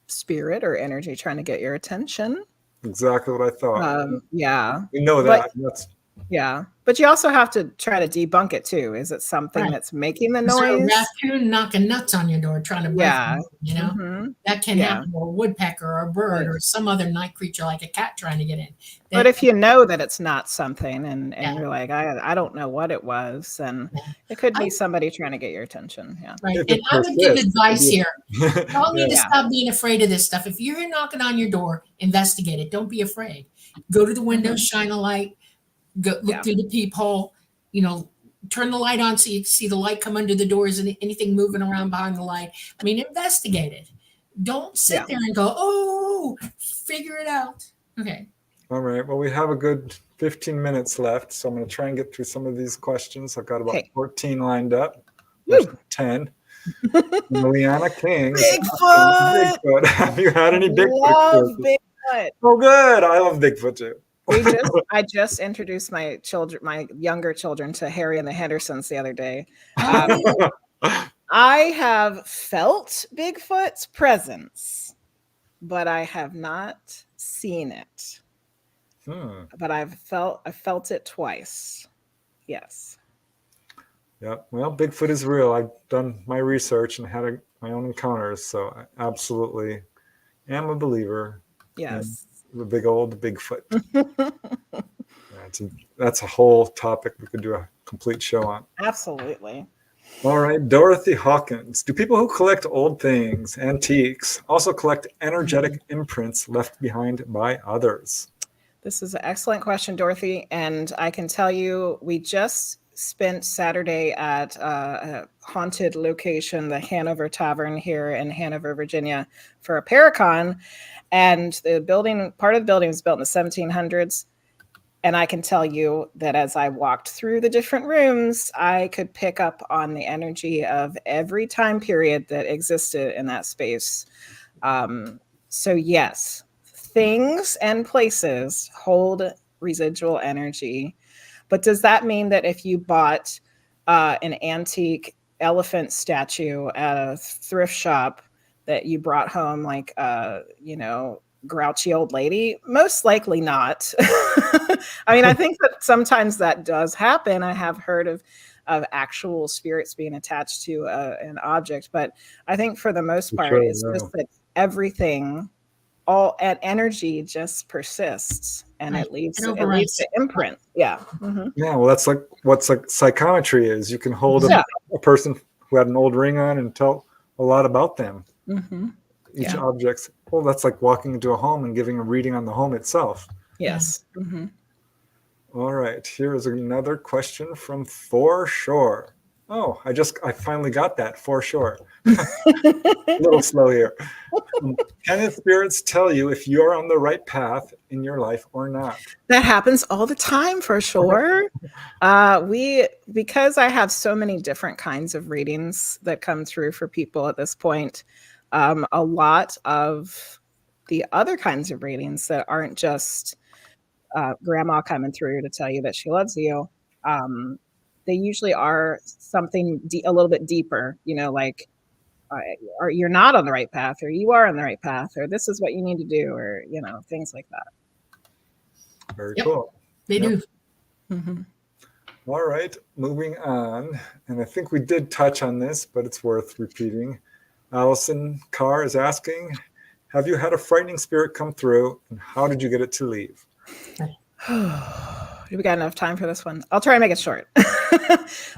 spirit or energy trying to get your attention.
Exactly what I thought.
Yeah.
We know that.
Yeah. But you also have to try to debunk it too. Is it something that's making the noise?
Is there a raccoon knocking nuts on your door trying to break you, you know? That can happen, or a woodpecker or a bird or some other night creature like a cat trying to get in.
But if you know that it's not something and you're like, I don't know what it was, and it could be somebody trying to get your attention. Yeah.
Right. And I would give advice here. Y'all need to stop being afraid of this stuff. If you're knocking on your door, investigate it. Don't be afraid. Go to the window, shine a light, go look through the peephole, you know, turn the light on so you can see the light come under the doors and anything moving around behind the light. I mean, investigate it. Don't sit there and go, oh, figure it out. Okay.
All right. Well, we have a good 15 minutes left, so I'm going to try and get through some of these questions. I've got about 14 lined up. 10. Liana King.
Bigfoot.
Have you had any Bigfoot?
Love Bigfoot.
Oh, good. I love Bigfoot too.
I just introduced my younger children to Harry and the Hendersons the other day. I have felt Bigfoot's presence, but I have not seen it. But I felt it twice. Yes.
Yeah. Well, Bigfoot is real. I've done my research and had my own encounters, so I absolutely am a believer.
Yes.
The big old Bigfoot. That's a whole topic we could do a complete show on.
Absolutely.
All right, Dorothy Hawkins. Do people who collect old things, antiques, also collect energetic imprints left behind by others?
This is an excellent question, Dorothy. And I can tell you, we just spent Saturday at a haunted location, the Hanover Tavern here in Hanover, Virginia, for a Paracon. And part of the building was built in the 1700s. And I can tell you that as I walked through the different rooms, I could pick up on the energy of every time period that existed in that space. So yes, things and places hold residual energy. But does that mean that if you bought an antique elephant statue at a thrift shop that you brought home, like, grouchy old lady? Most likely not. I mean, I think that sometimes that does happen. I have heard of actual spirits being attached to an object, but I think for the most part, it's just that everything, all at energy just persists, and it leaves the imprint. Yeah. Mm-hmm.
Yeah. Well, that's like what psychometry is. You can hold a person who had an old ring on and tell a lot about them.
Mm-hmm.
Each object's, well, that's like walking into a home and giving a reading on the home itself.
Yes. Mm-hmm.
All right. Here is another question from For Sure. Oh, I finally got that. For Sure. A little slow here. Can the spirits tell you if you're on the right path in your life or not?
That happens all the time, for sure. Because I have so many different kinds of readings that come through for people at this point, a lot of the other kinds of readings that aren't just grandma coming through to tell you that she loves you, they usually are something a little bit deeper, like, or you're not on the right path, or you are on the right path, or this is what you need to do, or, things like that.
Very cool.
They do.
Mm-hmm.
All right, moving on. And I think we did touch on this, but it's worth repeating. Allison Carr is asking, have you had a frightening spirit come through, and how did you get it to leave?
We got enough time for this one. I'll try and make it short.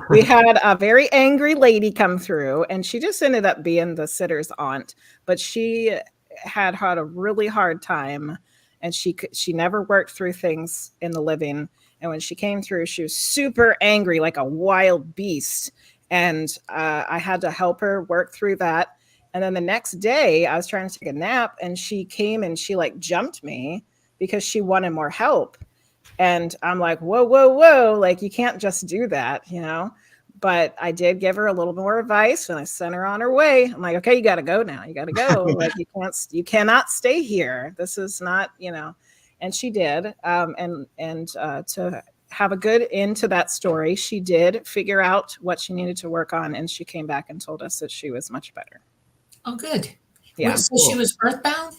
We had a very angry lady come through, and she just ended up being the sitter's aunt, but she had a really hard time, and she never worked through things in the living, And when she came through, she was super angry, like a wild beast. And I had to help her work through that. And then the next day I was trying to take a nap, and she came and she like jumped me because she wanted more help. And I'm like, whoa, whoa, whoa. Like, you can't just do that, you know? But I did give her a little more advice, and I sent her on her way. I'm like, okay, you got to go now. You got to go. Like, you cannot stay here. This is not, you know. And she did. And to have a good end to that story, she did figure out what she needed to work on, and she came back and told us that she was much better.
Oh, good.
Yeah.
Wait, so she was earthbound?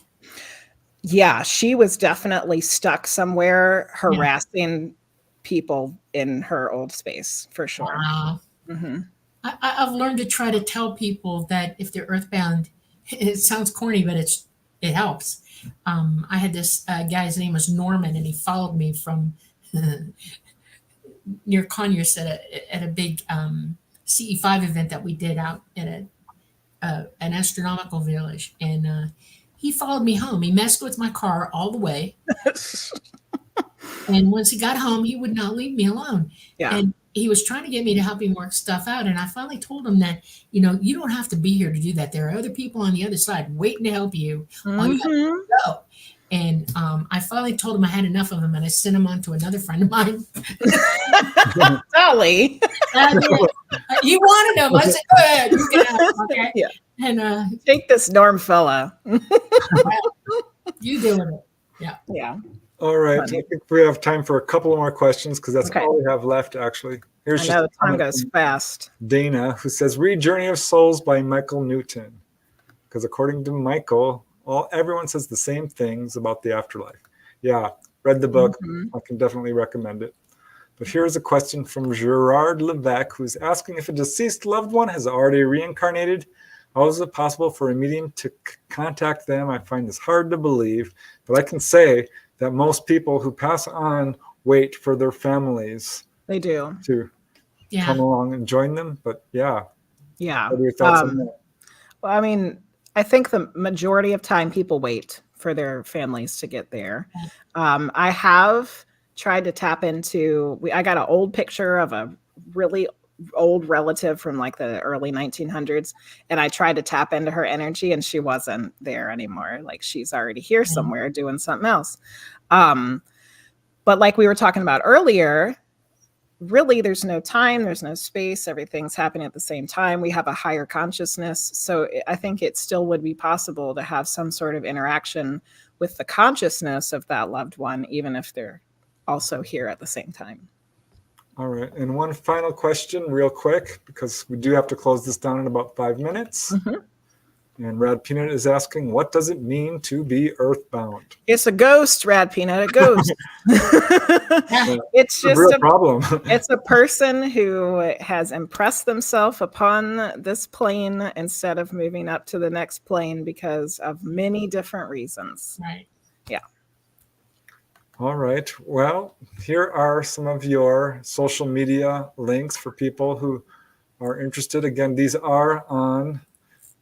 Yeah, she was definitely stuck somewhere harassing people in her old space, for sure.
Wow.
Mm-hmm.
I've learned to try to tell people that if they're earthbound, it sounds corny, but it helps. I had this guy's name was Norman, and he followed me from near Conyers at a big CE5 event that we did out at an astronomical village, and he followed me home. He messed with my car all the way, and once he got home, he would not leave me alone.
Yeah.
And he was trying to get me to help him work stuff out. And I finally told him that, you know, you don't have to be here to do that. There are other people on the other side waiting to help you. All you got to do is go. And I finally told him I had enough of him, and I sent him on to another friend of mine.
Dolly.
You wanted him. I said, go ahead. You get out. Okay.
Yeah.
And
Take this Norm fella.
you deal with it. Yeah.
Yeah.
All right.
Funny.
I think we have time for a couple more questions because that's
Okay.
all we have left, actually. Here's
I
just
know
a
the time
comment
goes
from
fast.
Dana, who says, read Journey of Souls by Michael Newton. Because according to Michael, everyone says the same things about the afterlife. Yeah, read the book.
Mm-hmm.
I can definitely recommend it. But here's a question from Gerard Levesque, who's asking if a deceased loved one has already reincarnated. How is it possible for a medium to contact them? I find this hard to believe, but I can say that most people who pass on wait for their families
They do.
to come along and join them. But yeah.
Yeah.
What are your thoughts on that?
Well, I mean, I think the majority of time people wait for their families to get there. I have tried to tap into, I got an old picture of a really old relative from like the early 1900s, and I tried to tap into her energy, and she wasn't there anymore. Like, she's already here somewhere doing something else. But like we were talking about earlier, really there's no time, there's no space, everything's happening at the same time. We have a higher consciousness. So I think it still would be possible to have some sort of interaction with the consciousness of that loved one, even if they're also here at the same time.
All right. And one final question real quick, because we do have to close this down in about 5 minutes.
Mm-hmm.
And Rad Peanut is asking, what does it mean to be earthbound?
It's a ghost, Rad Peanut, a ghost. It's just
a real problem.
It's a person who has impressed themselves upon this plane instead of moving up to the next plane because of many different reasons.
Right.
Yeah.
All right. Well, here are some of your social media links for people who are interested. Again, these are on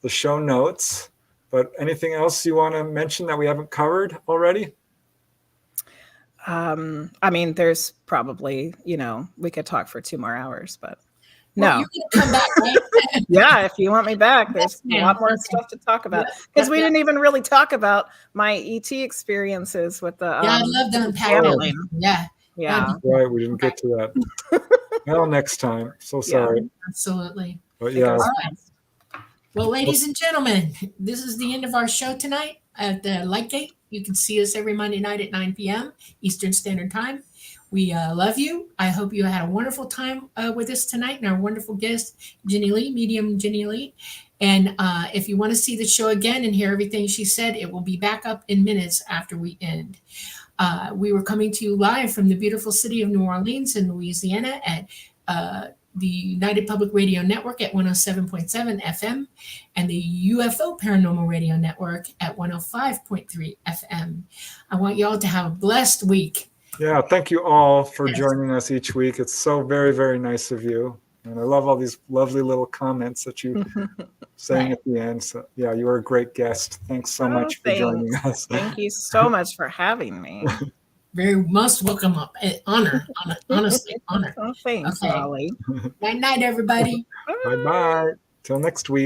the show notes, but anything else you want to mention that we haven't covered already?
I mean, there's probably, we could talk for 2 more hours, but no.
You can come back, right?
Yeah, if you want me back, there's a lot more stuff to talk about. Because we didn't even really talk about my ET experiences with the
I'd love to unpack it.
Yeah.
Right, we didn't get to that. Well, next time. So sorry.
Absolutely.
But yeah.
All right. Well, ladies and gentlemen, this is the end of our show tonight at the Lightgate. You can see us every Monday night at 9 p.m. Eastern Standard Time. We love you. I hope you had a wonderful time with us tonight and our wonderful guest, Jenny Lea, Medium Jenny Lea. And if you want to see the show again and hear everything she said, it will be back up in minutes after we end. We were coming to you live from the beautiful city of New Orleans in Louisiana at the United Public Radio Network at 107.7 FM and the UFO Paranormal Radio Network at 105.3 FM. I want you all to have a blessed week.
Yeah, thank you all for joining us each week. It's so very, very nice of you. And I love all these lovely little comments that you saying at the end. So yeah, you are a great guest. Thanks so much for joining us.
Thank you so much for having me.
Very most welcome up. Honor, honestly, honor.
Oh, thanks,
Okay.
Holly.
Night, night, everybody.
Bye bye. Till next week.